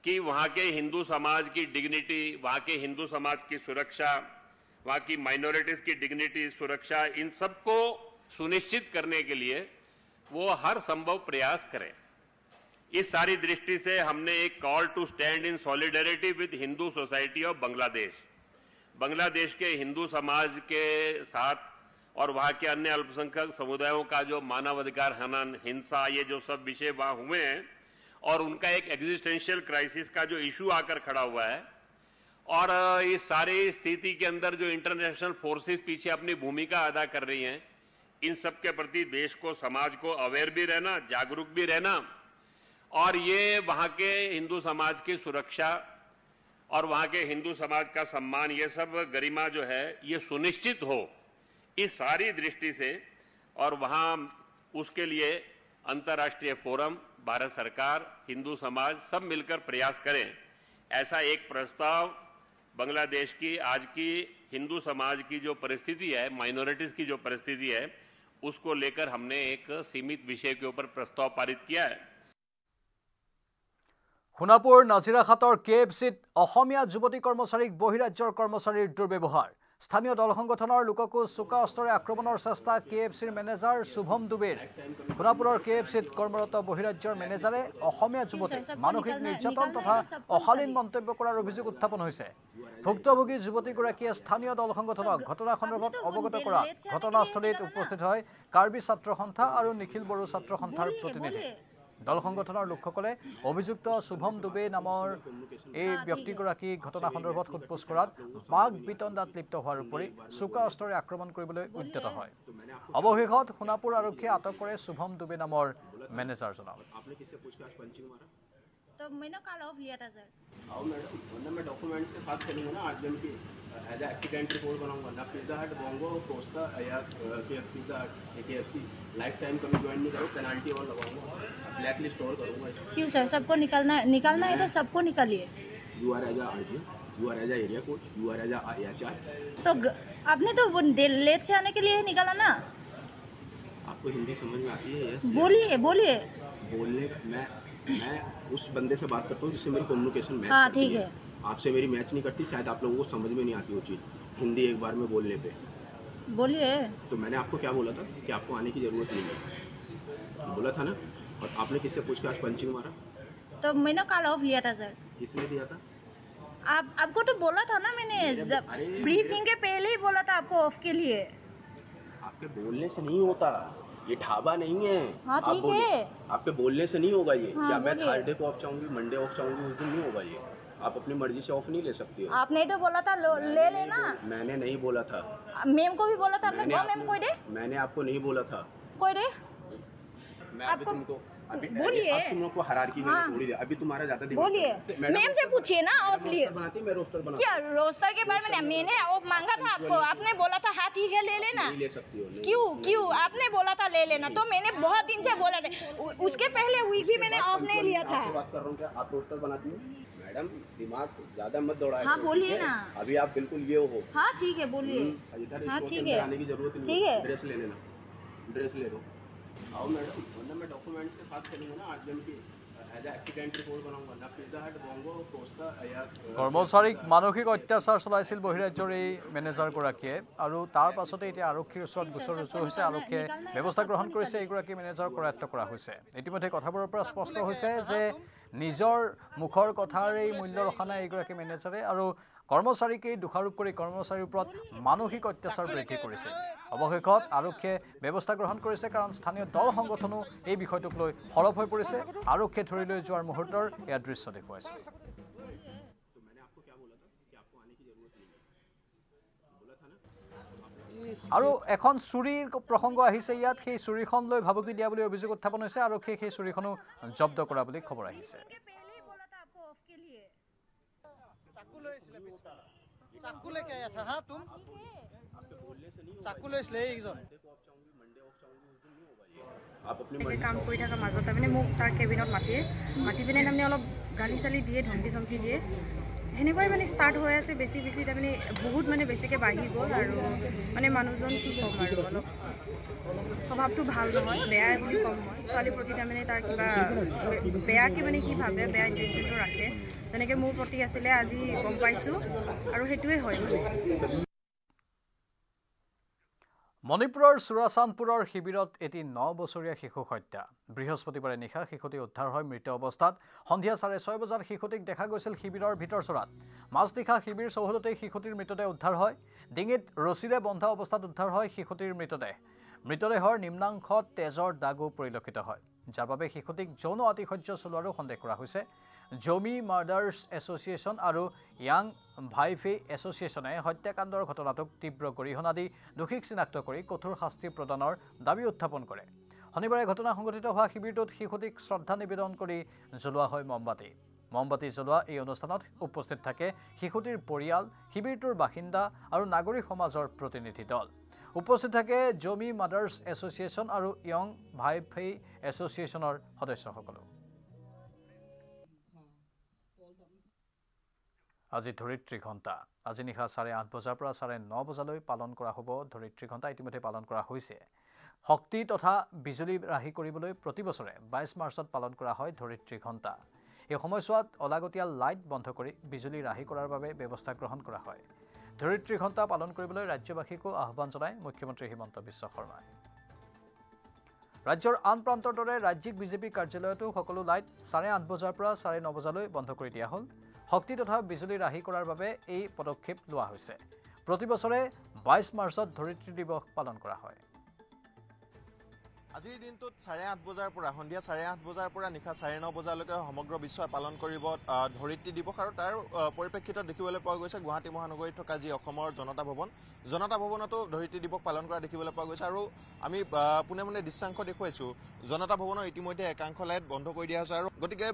कि वहां के हिंदू समाज की डिग्निटी वहां के हिंदू समाज की सुरक्षा वहां की माइनॉरिटीज की डिग्निटी सुरक्षा इन सबको सुनिश्चित करने के लिए वो हर संभव प्रयास करें इस सारी दृष्टि से हमने एक call to stand in solidarity with Hindu society of Bangladesh के हिंदू समाज के साथ और वहां के अन्य अल्पसंख्यक समुदायों का जो मानवाधिकार हनन हिंसा ये जो सब विषय वहां हुए हैं और उनका एक एग्जिस्टेंशियल क्राइसिस का जो इशू आकर खड़ा हुआ है और इस सारी स्थिति के अंदर जो इंटरनेशनल फोर्सेस पीछे अपनी भूमिका अदा कर रही हैं इन सब के प्रति देश को समाज को अवेयर भी रहना जागरूक भी रहना और ये वहां के हिंदू समाज की सुरक्षा और वहां के हिंदू समाज का सम्मान ये सब गरिमा जो है ये सुनिश्चित हो इस सारी दृष्टि से और वहां उसके लिए अंतर्राष्ट्रीय फोरम भारत सरकार हिंदू समाज सब मिलकर प्रयास करें ऐसा एक प्रस्ताव बांग्लादेश की आज की हिंदू समाज की जो परिस्थिति है माइनॉरिटीज की जो परिस्थिति है उसको लेकर हमने एक सीमित विषय के ऊपर प्रस्ताव पारित किया है সোণাপুৰ নাজিৰাঘাটৰ KFCত অসমীয়া যুৱতী কৰ্মচাৰীক বহিৰাজ্যৰ কৰ্মচাৰীৰ দুৰ্ব্যৱহাৰ স্থানীয় দল সংগঠনৰ লোককো চোকা অস্ত্ৰে আক্ৰমণৰ চেষ্টা KFCৰ মেনেজাৰ শুভম দুবেৰ সোণাপুৰৰ KFCত কৰ্মৰত বহিৰাজ্যৰ মেনেজাৰে অসমীয়া যুৱতীক মানসিক নিৰ্যাতন তথা অশালীন মন্তব্য কৰাৰ অভিযোগ উত্থাপন হৈছে ভুক্তভোগী যুৱতীগৰাকীয়ে স্থানীয় দল সংগঠনক ঘটনা সন্দৰ্ভত অৱগত কৰা ঘটনাস্থলীত উপস্থিত হয় কাৰ্বি ছাত্ৰ সন্থা আৰু নিখিল বড়ো ছাত্ৰ সন্থাৰ প্ৰতিনিধি দল সংগঠনৰ লোকসকলে অভিযুক্ত শুভম দুবে নামৰ এই ব্যক্তিগৰাকী ঘটনা সন্দৰ্ভত সোধপোছ কৰাত বাঘ বিতণ্ডাত লিপ্ত হোৱাৰ উপৰি চোকা অস্ত্ৰে আক্ৰমণ কৰিবলৈ উদ্যত হয় অৱশেষত সোণাপুৰ আৰক্ষীয়ে আটক কৰে শুভম দুবে নামৰ মেনেজাৰজনক तो मैंने कल ऑफ लिया था सर आओ मैडम वरना मैं डॉक्यूमेंट्स के साथ चलूंगा ना आज दिन की एज एक्सीडेंट रिपोर्ट बनाऊंगा ना पिज़्ज़ा हट बोंगो कोस्टा या पिज़्ज़ा हट KFC लाइफ टाइम कभी ज्वाइन नहीं करो पेनल्टी और लगाऊंगा ब्लैक लिस्ट और करूंगा इसको क्यों सर सबको निकालना है तो सबको निकालिए you are as RJ you are as area coach you are as HR तो आपने तो लेट से आने के लिए निकाला ना आपको हिंदी समझ में आती है यस बोलिए बोलने मैं उस बंदे से बात करता हूँ जिससे मेरी कम्युनिकेशन मैच हाँ ठीक है आपसे मेरी मैच नहीं करती शायद आप लोगों को समझ में नहीं आती वो चीज़ हिंदी एक बार में बोलने पे बोलिए तो मैंने आपको क्या बोला था कि आपको आने की ज़रूरत नहीं है बोला था ना और आपने किससे पूछ के आज पंचिंग मारा तो मैंने कल ऑफ लिया था सर किसने दिया था आपको तो बोला था ना मैंने ब्रीफिंग के पहले ही बोला था आपको ऑफ के लिए आपके बोलने से नहीं होता ये ढाबा नहीं है हाँ ठीक है आपके बोलने से नहीं होगा ये हाँ, क्या मैं थर्सडे को ऑफ चाहूंगी मंडे ऑफ चाहूंगी उस दिन नहीं होगा ये आप अपनी मर्जी से ऑफ नहीं ले सकती हो आपने तो बोला था ले लेना मैंने नहीं बोला था मैम को भी बोला था आपने मैम कोई दे मैंने आपको नहीं बोला था कोई दे मैं अभी तुमको बोलिए अब तुम लोग को हायरार्की में छोड़ दिया अभी तुम्हारा ज्यादा बोलिए मैम से पूछिए ना ऑफ लिए बनाती मैं रोस्टर बना क्या रोस्टर के बारे में मैंने ऑफ मांगा था आपको आपने बोला था हाँ ठीक है ले लेना ले सकती हो क्यों आपने बोला था ले लेना तो मैंने बहुत दिन से बोला था उसके पहले वीक भी मैंने ऑफ नहीं लिया था। बात कर रहा हूँ क्या आप पोस्टर बनाती हैं? मैडम दिमाग ज्यादा मत दौड़ाएं। हाँ बोलिए ना। अभी आप बिल्कुल ये हो। हाँ ठीक है बोलिए। इधर हाँ स्टोर के ठीक अंदर है। आने की जरूरत नहीं ठीक है। है। ड्रेस ले लेना, ड्रेस ले लो। आओ मैडम, वरना मैं डॉक्यूमेंट्स के साथ खेलूंगा ना आरजेएम की एज एक्सीडेंट रिपोर्ट बनाऊंगा ना पिज्जा हट बंगो कोस्टा या কৰ্মচাৰীক মানসিক অত্যাচাৰ চলাইছিল বহিৰাজ্যৰ এই মেনেজাৰগৰাকীয়ে আৰু তাৰ পাছতে এতিয়া আৰক্ষীৰ ওচৰত গোচৰ ৰুজু হৈছে আৰক্ষীয়ে ব্যৱস্থা গ্ৰহণ কৰিছে এইগৰাকী মেনেজাৰক কৰায়ত্ব কৰা হৈছে ইতিমধ্যে কথাবোৰৰ পৰা স্পষ্ট হৈছে যে নিজৰ মুখৰ কথাৰ এই মূল্য ৰখা নাই এইগৰাকী মেনেজাৰে আৰু কৰ্মচাৰীকেই দোষাৰোপ কৰি কৰ্মচাৰীৰ ওপৰত মানসিক অত্যাচাৰ বৃদ্ধি কৰিছে অৱশেষত আৰক্ষীয়ে ব্যৱস্থা গ্ৰহণ কৰিছে কাৰণ স্থানীয় দল সংগঠনো এই বিষয়টোক লৈ সৰব হৈ পৰিছে আৰক্ষীয়ে ধৰি লৈ যোৱাৰ মুহূৰ্তৰ এয়া দৃশ্য দেখুৱাইছে আৰু এখন চুৰিৰ প্ৰসংগ আহিছে ইয়াত সেই চুৰিখন লৈ ভাবুকি দিয়া বুলি অভিযোগ উত্থাপন হৈছে আৰক্ষীয়ে সেই চুৰিখনো জব্দ কৰা বুলি খবৰ আহিছে चाकू लेके आया था हाँ तुम चाकू ले इसलिए কাম কৰি থকা মাজত তাৰমানে মোক তাৰ কেবিনত মাতি পিনে তাৰমানে অলপ গালি চালি দিয়ে ধমকি চমকি দিয়ে সেনেকুৱাই মানে ষ্টাৰ্ট হৈ আছে বেছি তাৰমানে বহুত মানে বেছিকৈ বাঢ়ি গ'ল আৰু মানে মানুহজন কি ক'ম আৰু অলপ স্বভাৱটো ভাল নহয় বেয়া বুলি ক'ম মই ছোৱালীৰ প্ৰতি তাৰমানে তাৰ কিবা বেয়াকৈ মানে কি ভাবে বেয়া ইণ্টেনশ্যনটো ৰাখে তেনেকৈ মোৰ প্ৰতি আছিলে আজি গম পাইছোঁ আৰু সেইটোৱে হয় মণিপুৰৰ চুৰাচান্দপুৰৰ শিবিৰত এটি 9 বছৰীয়া শিশু হত্যা বৃহস্পতিবাৰে নিশা শিশুটি উদ্ধাৰ হয় মৃত অৱস্থাত সন্ধিয়া 6:30 বজাত শিশুটিক দেখা গৈছিল শিবিৰৰ ভিতৰচৰাত মাজনিশা শিবিৰ চৌহদতেই শিশুটিৰ মৃতদেহ উদ্ধাৰ হয় ডিঙিত ৰছীৰে বন্ধা অৱস্থাত উদ্ধাৰ হয় শিশুটিৰ মৃতদেহৰ নিম্নাংশত তেজৰ দাগো পৰিলক্ষিত হয় যাৰ বাবে শিশুটিক যৌন আতিশয্য চলোৱাৰো সন্দেহ কৰা হৈছে জমি মাৰ্ডাৰ্ছ এছ'চিয়েশ্যন আৰু ইয়াং ভাইফে এছ'চিয়েশ্যনে হত্যাকাণ্ডৰ ঘটনাটোক তীব্ৰ গৰিহণা দি দোষীক চিনাক্ত কৰি কঠোৰ শাস্তি প্ৰদানৰ দাবী উত্থাপন কৰে শনিবাৰে ঘটনা সংঘটিত হোৱা শিবিৰটোত শিশুটিক শ্ৰদ্ধা নিবেদন কৰি জ্বলোৱা হয় মমবাতি জ্বলোৱা এই অনুষ্ঠানত উপস্থিত থাকে শিশুটিৰ পৰিয়াল শিবিৰটোৰ বাসিন্দা আৰু নাগৰিক সমাজৰ প্ৰতিনিধি দল উপস্থিত থাকে জমি মাৰ্ডাৰ্ছ এছ'চিয়েশ্যন আৰু ইয়ং ভাইফে এছ'চিয়েশ্যনৰ সদস্যসকলো আজি ধৰিত্ৰী ঘণ্টা আজি নিশা 8:30 বজাৰ পৰা 9:30 বজালৈ পালন কৰা হ'ব ধৰিত্ৰী ঘণ্টা ইতিমধ্যে পালন কৰা হৈছে শক্তি তথা বিজুলী ৰাহি কৰিবলৈ প্ৰতি বছৰে 22 মাৰ্চত পালন কৰা হয় ধৰিত্ৰী ঘণ্টা এই সময়ছোৱাত অলাগতিয়াল লাইট বন্ধ কৰি বিজুলী ৰাহি কৰাৰ বাবে ব্যৱস্থা গ্ৰহণ কৰা হয় ধৰিত্ৰী ঘণ্টা পালন কৰিবলৈ ৰাজ্যবাসীকো আহ্বান জনায় মুখ্যমন্ত্ৰী হিমন্ত বিশ্ব শৰ্মাই ৰাজ্যৰ আন প্ৰান্তৰ দৰে ৰাজ্যিক বিজেপি কাৰ্যালয়তো সকলো লাইট 8:30 বজাৰ পৰা 9:30 বজালৈ বন্ধ কৰি দিয়া হ'ল শক্তি তথা বিজুলী ৰাহি কৰাৰ বাবে এই পদক্ষেপ লোৱা হৈছে প্ৰতি বছৰে 22 মাৰ্চত ধৰিত্ৰী দিৱস পালন কৰা হয় আজিৰ দিনটোত 8:30 বজাৰ পৰা সন্ধিয়া 8:30 বজাৰ পৰা নিশা 9:30 বজালৈকে সমগ্ৰ বিশ্বই পালন কৰিব ধৰিত্ৰী দিৱস আৰু তাৰ পৰিপ্ৰেক্ষিতত দেখিবলৈ পোৱা গৈছে গুৱাহাটী মহানগৰীত থকা যি অসমৰ জনতা ভৱনতো ধৰিত্ৰী দিৱস পালন কৰা দেখিবলৈ পোৱা গৈছে আৰু আমি পোনে দৃশ্যাংশ দেখুৱাইছোঁ জনতা ভৱনৰ ইতিমধ্যে একাংশ লাইট বন্ধ কৰি দিয়া হৈছে আৰু গতিকে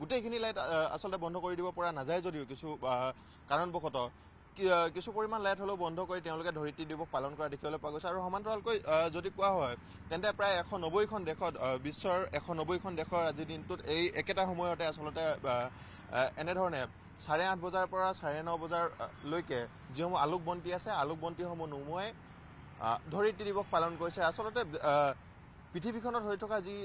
গোটেইখিনি লাইট আচলতে বন্ধ কৰি দিব পৰা নাযায় যদিও কিছু কাৰণবশতঃ কিছু পৰিমাণ লাইট হ'লেও বন্ধ কৰি তেওঁলোকে ধৰিত্ৰী দিৱস পালন কৰা দেখিবলৈ পোৱা গৈছে আৰু সমান্তৰালকৈ যদি কোৱা হয় তেন্তে প্ৰায় 190খন দেশত বিশ্বৰ 190খন দেশৰ আজিৰ দিনটোত এই একেটা সময়তে আচলতে এনেধৰণে 8:30 বজাৰ পৰা 9:30 বজালৈকে যিসমূহ আলোকবন্তি আছে আলোকবন্তিসমূহ নুমুৱাই ধৰিত্ৰী দিৱস পালন কৰিছে আচলতে পৃথিৱীখনত হৈ থকা যি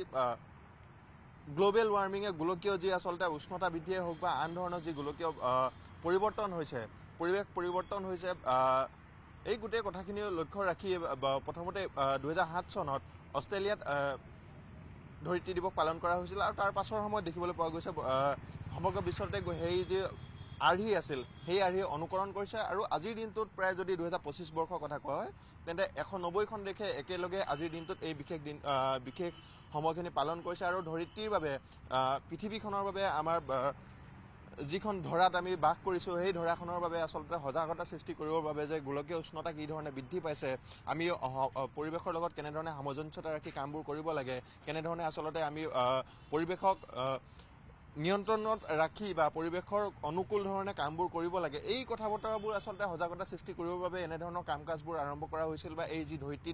গ্লোবেল ৱাৰ্মিঙে গোলকীয় যি আচলতে উষ্ণতা বৃদ্ধিয়ে হওক বা আন ধৰণৰ যি গোলকীয় পৰিৱৰ্তন হৈছে পৰিৱেশ পৰিৱৰ্তন হৈছে এই গোটেই কথাখিনি লক্ষ্য ৰাখি প্ৰথমতে 2007 চনত অষ্ট্ৰেলিয়াত ধৰিত্ৰী দিৱস পালন কৰা হৈছিল আৰু তাৰ পাছৰ সময়ত দেখিবলৈ পোৱা গৈছে সমগ্ৰ বিশ্বতে সেই যি আৰ্হি আছিল সেই আৰ্হি অনুকৰণ কৰিছে আৰু আজিৰ দিনটোত প্ৰায় যদি 2025 বৰ্ষৰ কথা কোৱা হয় তেন্তে 190খন দেশে একেলগে আজিৰ দিনটোত এই বিশেষ সময়খিনি পালন কৰিছে আৰু ধৰিত্ৰীৰ বাবে পৃথিৱীখনৰ বাবে আমাৰ যিখন ধৰাত আমি বাস কৰিছোঁ সেই ধৰাখনৰ বাবে আচলতে সজাগতা সৃষ্টি কৰিবৰ বাবে যে গোলকীয় উষ্ণতা কি ধৰণে বৃদ্ধি পাইছে আমি পৰিৱেশৰ লগত কেনেধৰণে সামঞ্জস্যতা ৰাখি কামবোৰ কৰিব লাগে কেনেধৰণে আচলতে আমি পৰিৱেশক নিয়ন্ত্ৰণত ৰাখি বা পৰিৱেশৰ অনুকূল ধৰণে কামবোৰ কৰিব লাগে এই কথা বতৰাবোৰ আচলতে সজাগতা সৃষ্টি কৰিবৰ বাবে এনেধৰণৰ কাম কাজবোৰ আৰম্ভ কৰা হৈছিল বা এই যি ধৰিত্ৰী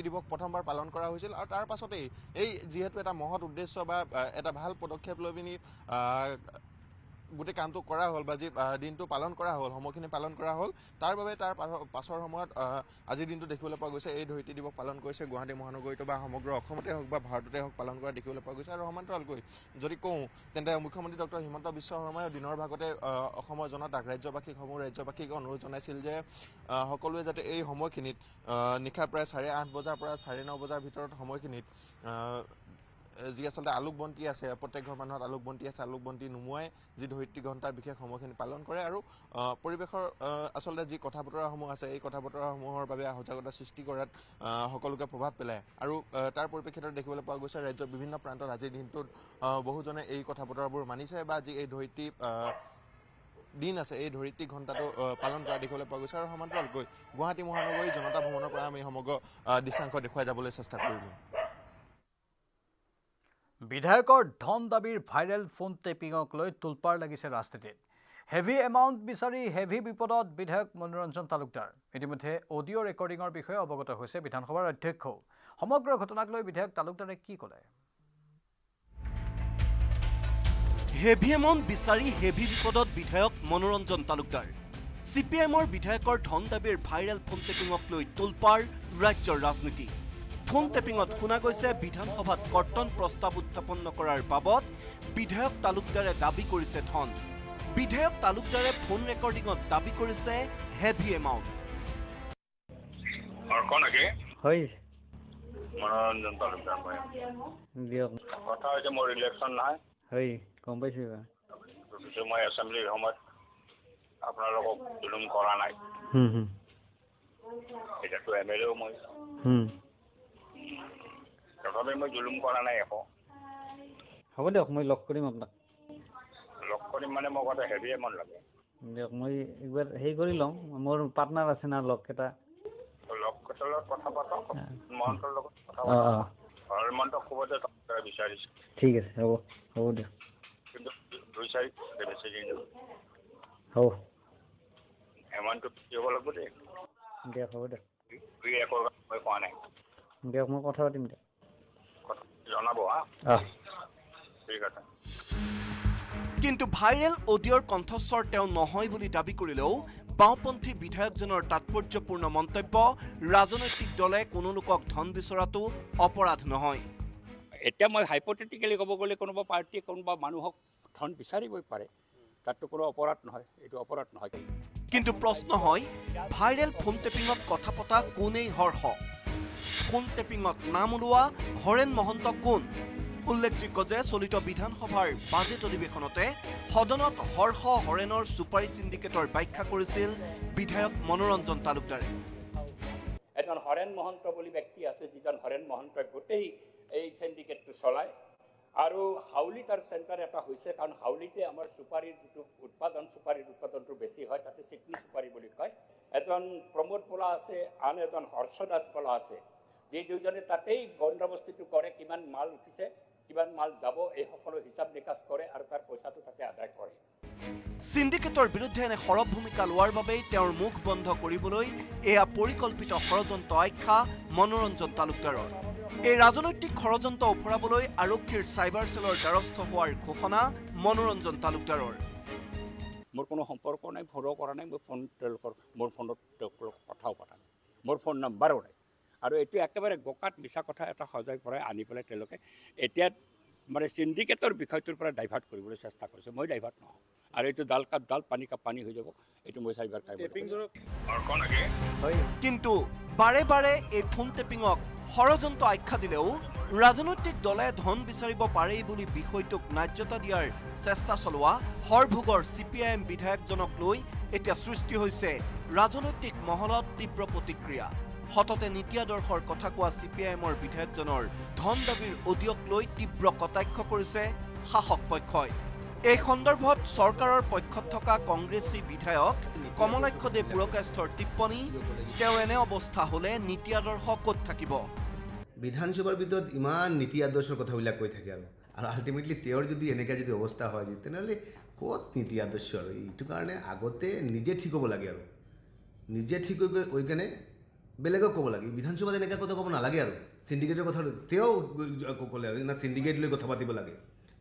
দিৱস প্ৰথমবাৰ পালন কৰা হৈছিল আৰু তাৰ পাছতেই এই যিহেতু এটা মহৎ উদ্দেশ্য বা এটা ভাল পদক্ষেপ লৈ পিনি গোটেই কামটো কৰা হ'ল বা যি দিনটো পালন কৰা হ'ল সময়খিনি পালন কৰা হ'ল তাৰ বাবে তাৰ পাছৰ সময়ত আজিৰ দিনটো দেখিবলৈ পোৱা গৈছে এই ধৰিত্ৰী দিৱস পালন কৰিছে গুৱাহাটী মহানগৰীত বা সমগ্ৰ অসমতে হওক বা ভাৰততে হওক পালন কৰা দেখিবলৈ পোৱা গৈছে আৰু সমান্তৰালকৈ যদি কওঁ তেন্তে মুখ্যমন্ত্ৰী ডক্টৰ হিমন্ত বিশ্ব শৰ্মাই দিনৰ ভাগতে অসমৰ জনতাক ৰাজ্যবাসীক অনুৰোধ জনাইছিল যে সকলোৱে যাতে এই সময়খিনিত নিশা প্ৰায় 8:30 বজাৰ পৰা 9:30 বজাৰ ভিতৰত সময়খিনিত যি আচলতে আলোকবন্তি আছে প্ৰত্যেক ঘৰ মানুহত আলোকবন্তি আছে আলোকবন্তি নুমুৱাই যি ধৰিত্ৰী ঘণ্টাৰ বিশেষ সময়খিনি পালন কৰে আৰু পৰিৱেশৰ আচলতে যি কথা বতৰাসমূহ আছে এই কথা বতৰাসমূহৰ বাবে সজাগতা সৃষ্টি কৰাত সকলোকে প্ৰভাৱ পেলায় আৰু তাৰ পৰিপ্ৰেক্ষিতত দেখিবলৈ পোৱা গৈছে ৰাজ্যৰ বিভিন্ন প্ৰান্তত আজিৰ দিনটোত বহুজনে এই কথা বতৰাবোৰ মানিছে বা যি এই ধৰিত্ৰী দিন আছে এই ধৰিত্ৰী ঘণ্টাটো পালন কৰা দেখিবলৈ পোৱা গৈছে আৰু সমান্তৰালকৈ গুৱাহাটী মহানগৰীৰ জনতা ভৱনৰ পৰা আমি সমগ্ৰ দৃশ্যাংশ দেখুৱাই যাবলৈ চেষ্টা কৰিলোঁ বিধায়কৰ ধন দাবীৰ ভাইৰেল ফোন টেপিঙক লৈ তোলপাৰ লাগিছে ৰাজনীতিত হেভি এমাউণ্ট বিচাৰি হেভি বিপদত বিধায়ক মনোৰঞ্জন তালুকদাৰ ইতিমধ্যে অডিঅ' ৰেকৰ্ডিঙৰ বিষয়ে অৱগত হৈছে বিধানসভাৰ অধ্যক্ষও সমগ্ৰ ঘটনাক লৈ বিধায়ক তালুকদাৰে কি ক'লে হেভি এমাউণ্ট বিচাৰি হেভি বিপদত বিধায়ক মনোৰঞ্জন তালুকদাৰ CPMৰ বিধায়কৰ ধন দাবীৰ ভাইৰেল ফোন টেপিঙক লৈ তোলপাৰ ৰাজ্যৰ ৰাজনীতি ফোন টেপিঙত শুনা গৈছে বিধানসভাত কৰ্তন প্ৰস্তাৱ উত্থাপন নকৰাৰ বাবদ বিধায়ক তালুকদাৰে দাবী কৰিছে ধন বিধায়ক তালুকদাৰে ফোন ৰেকৰ্ডিঙত দাবী কৰিছে হেভি এমাউণ্ট হয় মনোৰঞ্জন তালুকদাৰ মই দিয়ক কথা হৈছে মোৰ ইলেকশ্যন নহয় হয় গম পাইছোঁ গতিকে মই এছেম্বলিৰ সময়ত আপোনালোকক জুলুম কৰা নাই এতিয়াতো MLA মই তথাপি মই জুলুম কৰা নাই একো হ'ব দিয়ক মই লগ কৰিম আপোনাক লগ কৰিম মানে মোক এটা হেভি এমাউণ্ট লাগে দিয়ক মই একবাৰ হেৰি কৰি লওঁ মোৰ পাৰ্টনাৰ আছে না লগকেইটা লগকেইটাৰ লগত কথা পাতক মহন্তৰ লগত কথা পাতক মহন্তক ক'ব যে তালুকদাৰে বিচাৰিছে ঠিক আছে হ'ব দিয়ক কিন্তু 2-4 বেছি দিন হ'ব এমাউণ্টটো কি হ'ব লাগিব দেই দিয়ক হ'ব দিয়ক মই কোৱা নাই দিয়ক মই কথা পাতিম দিয়ক জনাব ঠিক আছে কিন্তু ভাইৰেল অডিঅ'ৰ কণ্ঠস্বৰ তেওঁ নহয় বুলি দাবী কৰিলেও বাওঁপন্থী বিধায়কজনৰ তাৎপৰ্যপূৰ্ণ মন্তব্য ৰাজনৈতিক দলে কোনো লোকক ধন বিচৰাটো অপৰাধ নহয় এতিয়া মই হাইপথেটিকেলি ক'ব গ'লে কোনোবা পাৰ্টীয়ে কোনোবা মানুহক ধন বিচাৰিবই পাৰে তাততো কোনো অপৰাধ নহয় এইটো অপৰাধ নহয় কিন্তু প্ৰশ্ন হয় ভাইৰেল ফোন টেপিঙত কথা পতা কোনেই হৰ্ষ ফোন টেপিঙত নাম ওলোৱা হৰেণ মহন্ত কোন উল্লেখযোগ্য যে চলিত বিধানসভাৰ বাজেট অধিৱেশনতে সদনত হৰ্ষ হৰেণৰ চুপাৰী চিণ্ডিকেটৰ ব্যাখ্যা কৰিছিল বিধায়ক মনোৰঞ্জন তালুকদাৰে এজন হৰেণ মহন্ত বুলি ব্যক্তি আছে যিজন হৰেণ মহন্তই গোটেই এই চিণ্ডিকেটটো চলায় আৰু হাউলি তাৰ চেণ্টাৰ এটা হৈছে কাৰণ হাউলিতে আমাৰ চুপাৰীৰ যিটো চুপাৰীৰ উৎপাদনটো বেছি হয় তাতে চিকনি চুপাৰী বুলি কয় এজন প্ৰমোদ বোলা আছে আন এজন হৰ্ষ দাস বোলা আছে যি দুজনে তাতেই বন্দবস্তিটো কৰে কিমান মাল উঠিছে কিমান মাল যাব এই সকলো হিচাপ নিকাচ কৰে আৰু তাৰ পইচাটো তাতে আদায় কৰে সিন্ডিকেটৰ বিৰুদ্ধে এনে সৰব ভূমিকা লোৱাৰ বাবেই তেওঁৰ মুখ বন্ধ কৰিবলৈ এয়া পৰিকল্পিত ষড়যন্ত্ৰ আখ্যা মনোৰঞ্জন তালুকদাৰৰ এই ৰাজনৈতিক ষড়যন্ত্ৰ উফৰাবলৈ আৰক্ষীৰ চাইবাৰ সেলৰ দ্বাৰস্থ হোৱাৰ ঘোষণা মনোৰঞ্জন তালুকদাৰৰ মোৰ কোনো সম্পৰ্ক নাই ফোনো কৰা নাই মোৰ ফোনত কথাও পতা নাই মোৰ ফোন নাম্বাৰো নাই আৰু এইটো একেবাৰে গোকাত মিছা কথা এটা সজাই পৰাই আনি পেলাই তেওঁলোকে এতিয়া মানে চিণ্ডিকেটৰ বিষয়টোৰ পৰা ডাইভাৰ্ট কৰিবলৈ চেষ্টা কৰিছে মই ডাইভাৰ্ট নহয় আৰু এইটো ডাল কাপ ডাল পানী কাপ পানী হৈ যাব এইটো মই চাইবাৰ কিন্তু বাৰে বাৰে এই ফোন টেপিঙক ষড়যন্ত্ৰ আখ্যা দিলেও ৰাজনৈতিক দলে ধন বিচাৰিব পাৰে বুলি বিষয়টোক ন্যায্যতা দিয়াৰ চেষ্টা চলোৱা হৰভোগৰ CPIM বিধায়কজনক লৈ এতিয়া সৃষ্টি হৈছে ৰাজনৈতিক মহলত তীব্ৰ প্ৰতিক্ৰিয়া হততে নীতি আদৰ্শৰ কথা কোৱা CPIMৰ বিধায়কজনৰ ধন দাবীৰ অডিঅ'ক লৈ তীব্ৰ কটাক্ষ কৰিছে শাসক পক্ষই এই সন্দৰ্ভত চৰকাৰৰ পক্ষত থকা কংগ্ৰেছী বিধায়ক কমলাক্ষ দে পুৰকাষ্ঠৰ টিপ্পনী তেওঁ এনে অৱস্থা হলে নীতি আদৰ্শ ক'ত থাকিব বিধানসভাৰ ভিতৰত ইমান নীতি আদৰ্শৰ কথাবিলাক কৈ থাকে আৰু আল্টিমেটলি তেওঁৰ যদি এনেকৈ যদি অৱস্থা হয় তেনেহ'লে ক'ত নীতি আদৰ্শ আৰু এইটো কাৰণে আগতে নিজে ঠিক হ'ব লাগে আৰু নিজে ঠিক হৈ কেনে বেলেগক ক'ব লাগে বিধানসভাত এনেকৈ কথা ক'ব নালাগে আৰু চিণ্ডিকেটৰ কথা তেওঁ ক'লে আৰু না চিণ্ডিকেট লৈ কথা পাতিব লাগে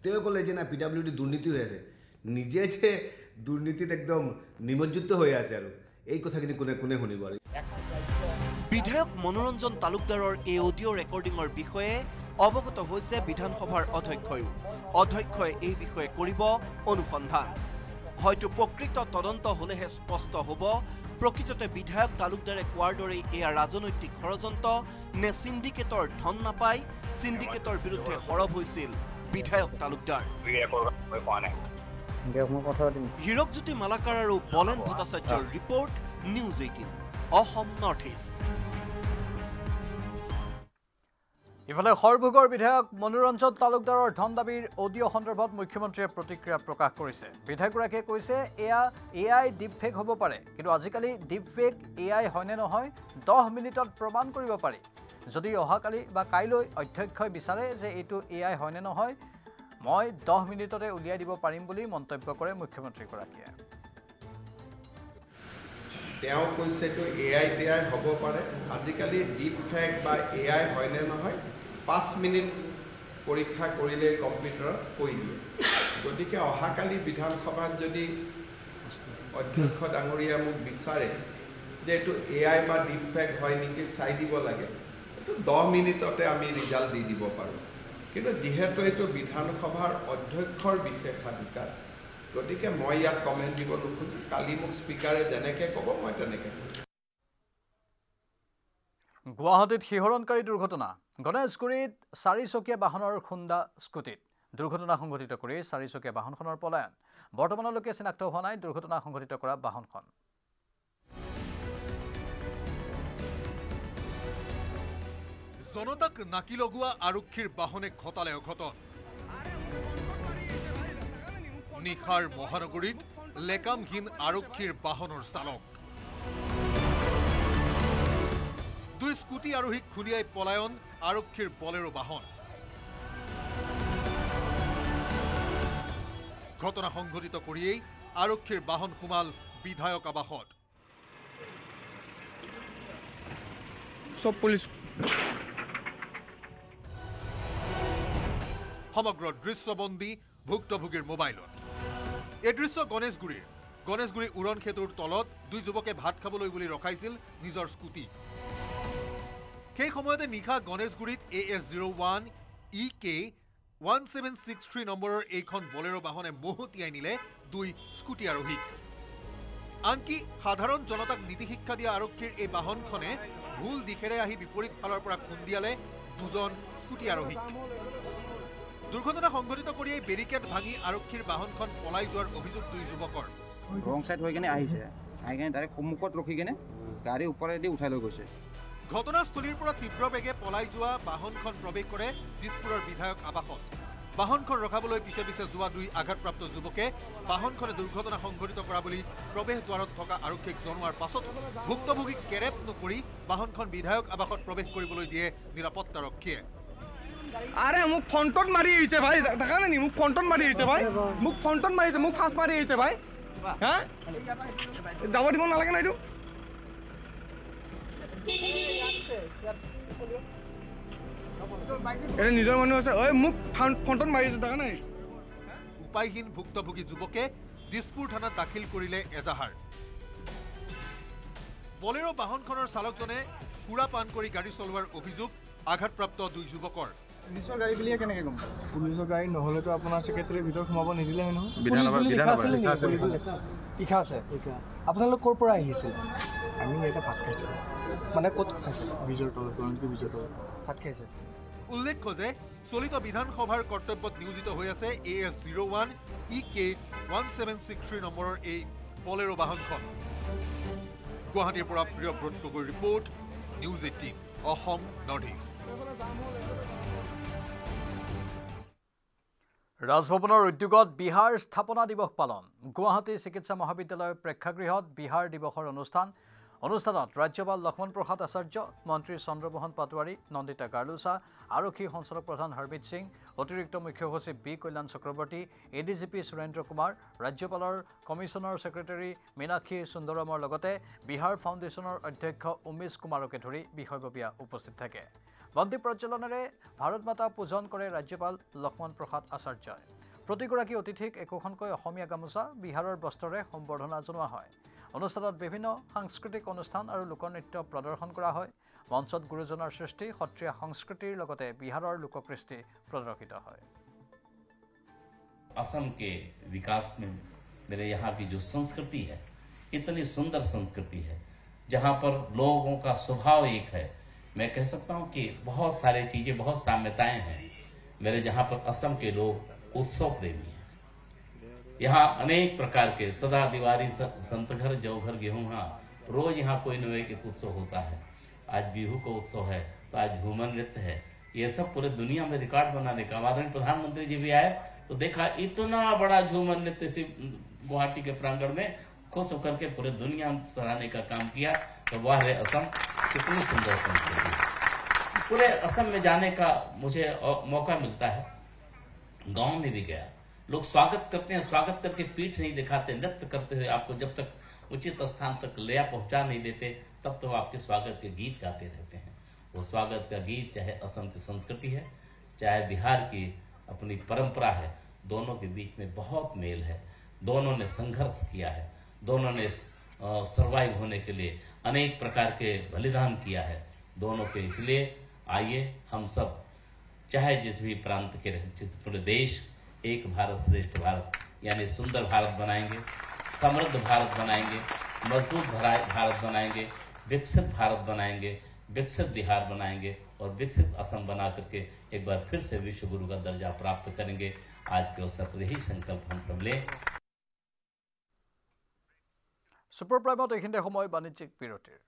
তেওঁ ক'লে যে না PWD দুৰ্নীতি হৈ আছে নিজে যে দুৰ্নীতিত একদম নিমজ্জিত হৈ আছে আৰু এই কথাখিনি কোনে কোনে শুনিব আৰু বিধায়ক মনোৰঞ্জন তালুকদাৰৰ এই অডিঅ' ৰেকৰ্ডিঙৰ বিষয়ে অৱগত হৈছে বিধানসভাৰ অধ্যক্ষই এই বিষয়ে কৰিব অনুসন্ধান হয়তো প্ৰকৃত তদন্ত হ'লেহে স্পষ্ট হ'ব প্ৰকৃততে বিধায়ক তালুকদাৰে কোৱাৰ দৰে এয়া ৰাজনৈতিক ষড়যন্ত্ৰ নে চিণ্ডিকেটৰ ধন নাপাই চিণ্ডিকেটৰ বিৰুদ্ধে সৰব হৈছিল বিধায়ক তালুকদাৰ হীৰকজ্যোতি মালাকাৰ আৰু বলেন ভট্টাচাৰ্যৰ report news 18 Assam north east ইফালে সৰভোগৰ বিধায়ক মনোৰঞ্জন তালুকদাৰৰ ধন দাবীৰ অডিঅ' সন্দৰ্ভত মুখ্যমন্ত্ৰীয়ে প্ৰতিক্ৰিয়া প্ৰকাশ কৰিছে বিধায়কগৰাকীয়ে কৈছে এয়া AI ডিপফেক হ'ব পাৰে কিন্তু আজিকালি ডিপফেক AI হয়নে নহয় 10 মিনিটত প্ৰমাণ কৰিব পাৰি যদি অহাকালি বা কাইলৈ অধ্যক্ষই বিচাৰে যে এইটো AI হয়নে নহয় মই 10 মিনিটতে উলিয়াই দিব পাৰিম বুলি মন্তব্য কৰে মুখ্যমন্ত্ৰীগৰাকীয়ে তেওঁ কৈছে তো AI হ'ব পাৰে আজিকালি ডিপফেক বা AI হয়নে নহয় 5 মিনিট পৰীক্ষা কৰিলে কম্পিউটাৰত কৈ দিয়ে গতিকে অহাকালি বিধানসভাত যদি অধ্যক্ষ ডাঙৰীয়া মোক বিচাৰে যে এইটো AI বা ডিপফেক হয় নেকি চাই দিব লাগে এইটো 10 মিনিটতে আমি ৰিজাল্ট দি দিব পাৰোঁ কিন্তু যিহেতু এইটো বিধানসভাৰ অধ্যক্ষৰ বিশেষাধিকাৰ গতিকে মই ইয়াত কমেণ্ট দিব নোখোজো কালি মোক স্পিকাৰে যেনেকৈ ক'ব মই তেনেকৈ গুৱাহাটীত শিহৰণকাৰী দুৰ্ঘটনা গণেশগুৰিত 4-চকীয়া বাহনৰ খুন্দা স্কুটিত দুৰ্ঘটনা সংঘটিত কৰি 4-চকীয়া বাহনখনৰ পলায়ন বৰ্তমানলৈকে চিনাক্ত হোৱা নাই দুৰ্ঘটনা সংঘটিত কৰা বাহনখন জনতাক নাকি লগোৱা আৰক্ষীৰ বাহনে ঘটালে অঘটন নিশাৰ মহানগৰীত লেকামহীন আৰক্ষীৰ বাহনৰ চালক দুই স্কুটি আৰোহীক খুলিয়াই পলায়ন আৰক্ষীৰ বলেৰো বাহন ঘটনা সংঘটিত কৰিয়েই আৰক্ষীৰ বাহন সোমাল বিধায়ক আবাসত সব পুলিচ সমগ্ৰ দৃশ্যবন্দী ভুক্তভোগীৰ মোবাইলত এই দৃশ্য গণেশগুৰি উৰণ খেতুৰ তলত দুই যুৱকে ভাত খাবলৈ বুলি ৰখাইছিল নিজৰ স্কুটি সেই সময়তে নিশা গণেশগুৰিত AS01 EK 1763 নম্বৰৰ এইখন বলেৰো বাহনে মহতিয়াই নিলে দুই স্কুটি আৰোহীক আনকি সাধাৰণ জনতাক নীতি শিক্ষা দিয়া আৰক্ষীৰ এই বাহনখনে ভুল দিশেৰে আহি বিপৰীত ফালৰ পৰা খুন্দিয়ালে দুজন স্কুটি আৰোহীক দুৰ্ঘটনা সংঘটিত কৰি এই বেৰিকেড ভাঙি আৰক্ষীৰ বাহনখন পলাই যোৱাৰ অভিযোগ দুই যুৱকৰ ৰং সাইড হৈ কেনে আহিছে ডাইৰেক্ট সন্মুখত ৰখি কেনে গাড়ী ওপৰেদি উঠাই লৈ গৈছে ঘটনাস্থলীৰ পৰা তীব্ৰ বেগে পলাই যোৱা বাহনখন প্ৰৱেশ কৰে দিছপুৰৰ বিধায়ক আবাসত বাহনখন ৰখাবলৈ পিছে পিছে যোৱা দুই আঘাতপ্ৰাপ্ত যুৱকে বাহনখনে দুৰ্ঘটনা সংঘটিত কৰা বুলি প্ৰৱেশ দ্বাৰত থকা আৰক্ষীক জনোৱাৰ পাছত ভুক্তভোগীক কেৰেপ নকৰি বাহনখন বিধায়ক আবাসত প্ৰৱেশ কৰিবলৈ দিয়ে নিৰাপত্তাৰক্ষীয়ে আরে মুখ ফ্রন্টত মারি আহিছে ভাই দেখা নাই মুখ ফ্রন্টত মারি আহিছে ভাই মুখ ফ্রন্টত মারিছে মুখ ফাস্ট মারি আহিছে ভাই হ্যাঁ যাব দিব নালাগে না এইটো এটা নিজৰ মানুহ আছে ঐ মুখ ফ্ৰন্টত মাৰিছে দেখা নাই উপায়হীন ভুক্তভোগী যুৱকে দিছপুৰ থানাত দাখিল কৰিলে এজাহাৰ বলেৰো বাহনখনৰ চালকজনে সুৰা পান কৰি গাড়ী চলোৱাৰ অভিযোগ আঘাতপ্ৰাপ্ত দুই যুৱকৰ পুলিচৰ গাড়ী বুলিয়ে কেনেকৈ গম পুলিচৰ গাড়ী নহ'লেতো আপোনাৰ ছেক্ৰেটাৰীৰ ভিতৰত সোমাব নিদিলে নহয় লিখা আছে আপোনালোক ক'ৰ পৰা আহিছিল আমি এটা ভাত খাইছোঁ মানে ক'ত খাইছে বীজৰ তলত বীজৰ তলত ভাত খাইছে উল্লেখ্য যে চলিত বিধানসভাৰ কৰ্তব্যত নিয়োজিত হৈ আছে AS01 EK 1763 নম্বৰৰ এই বলেৰো বাহনখন গুৱাহাটীৰ পৰা প্ৰিয়ব্ৰত গগৈৰ report news 18 Assam north east ৰাজভৱনৰ উদ্যোগত বিহাৰ স্থাপনা দিৱস পালন গুৱাহাটী চিকিৎসা মহাবিদ্যালয়ৰ প্ৰেক্ষাগৃহত বিহাৰ দিৱসৰ অনুষ্ঠান অনুষ্ঠানত ৰাজ্যপাল লক্ষ্মণ প্ৰসাদ আচাৰ্য, মন্ত্ৰী চন্দ্ৰমোহন পাটোৱাৰী, নন্দিতা গাৰ্লুচা, আৰক্ষী সঞ্চালক প্ৰধান হৰমিত সিং, অতিৰিক্ত মুখ্য সচিব বি কল্যাণ চক্ৰৱৰ্তী, এডিজিপি সুৰেন্দ্ৰ কুমাৰ, ৰাজ্যপালৰ কমিছনাৰ ছেক্ৰেটাৰী মীনাক্ষী সুন্দৰমৰ লগতে বিহাৰ ফাউণ্ডেশ্যনৰ অধ্যক্ষ উমেশ কুমাৰকে ধৰি বিষয়ববীয়া উপস্থিত থাকে। বন্তি প্ৰজ্বলনেৰে ভাৰত মাতা পূজন কৰে ৰাজ্যপাল লক্ষ্মণ প্ৰসাদ আচাৰ্যই। প্ৰতিগৰাকী অতিথিক একোখনকৈ অসমীয়া গামোচা, বিহাৰৰ বস্ত্ৰৰে সম্বৰ্ধনা জনোৱা হয়। অনুষ্ঠানত বিভিন্ন সাংস্কৃতিক অনুষ্ঠান আৰু লোকনৃত্য প্ৰদৰ্শন কৰা হয়। মঞ্চত গুৰুজনাৰ সৃষ্টি, সত্ৰীয়া সংস্কৃতিৰ লগতে বিহাৰৰ লোককৃষ্টি প্ৰদৰ্শিত হয়। असम के विकास में मेरे यहाँ की जो संस्कृति है, इतनी सुंदर संस्कृति है, जहाँ पर लोगों का स्वभाव एक है। मैं कह सकता हूँ कि बहुत सारी चीजें, बहुत साम्यताएं हैं। मेरे जहाँ पर असम के लोग उत्सव प्रेमी हैं। यहाँ अनेक प्रकार के सदा दिवाली, संत घर, जौ घर, गेहूं, रोज यहाँ कोई न एक उत्सव होता है। आज बिहू का उत्सव है, तो आज झूमर नृत्य है। ये सब पूरे दुनिया में रिकॉर्ड बनाने का, आदरणीय प्रधानमंत्री जी भी आए तो देखा इतना बड़ा झूमर नृत्य से गुवाहाटी के प्रांगण में खुश होकर के पूरे दुनिया सराहने का काम किया। तो वह है असम, कितनी सुंदर संस्कृति। पूरे असम में जाने का मुझे मौका मिलता है। गांव में भी गया, लोग स्वागत करते हैं, स्वागत करके पीठ नहीं दिखाते, नृत्य करते हुए आपको जब तक उचित स्थान तक ले पहुंचा नहीं देते, तब तो आपके स्वागत के गीत गाते रहते हैं। वो स्वागत का गीत चाहे असम की संस्कृति है, चाहे बिहार की अपनी परंपरा है, दोनों के बीच में बहुत मेल है। दोनों ने संघर्ष किया है, दोनों ने सर्वाइव होने के लिए अनेक प्रकार के बलिदान किया है दोनों के। इसलिए आइए हम सब, चाहे जिस भी प्रांत के पूरे देश, एक भारत श्रेष्ठ भारत यानी सुंदर भारत बनाएंगे, समृद्ध भारत बनाएंगे, मजबूत भारत बनाएंगे, विकसित भारत बनाएंगे, विकसित बिहार बनाएंगे और विकसित असम बना करके एक बार फिर से विश्व गुरु का दर्जा प्राप्त करेंगे। आज के अवसर पर यही संकल्प हम सब लें। सुपर प्राइमत এইখিনিতে সময় বাণিজ্যিক বিৰতিৰ।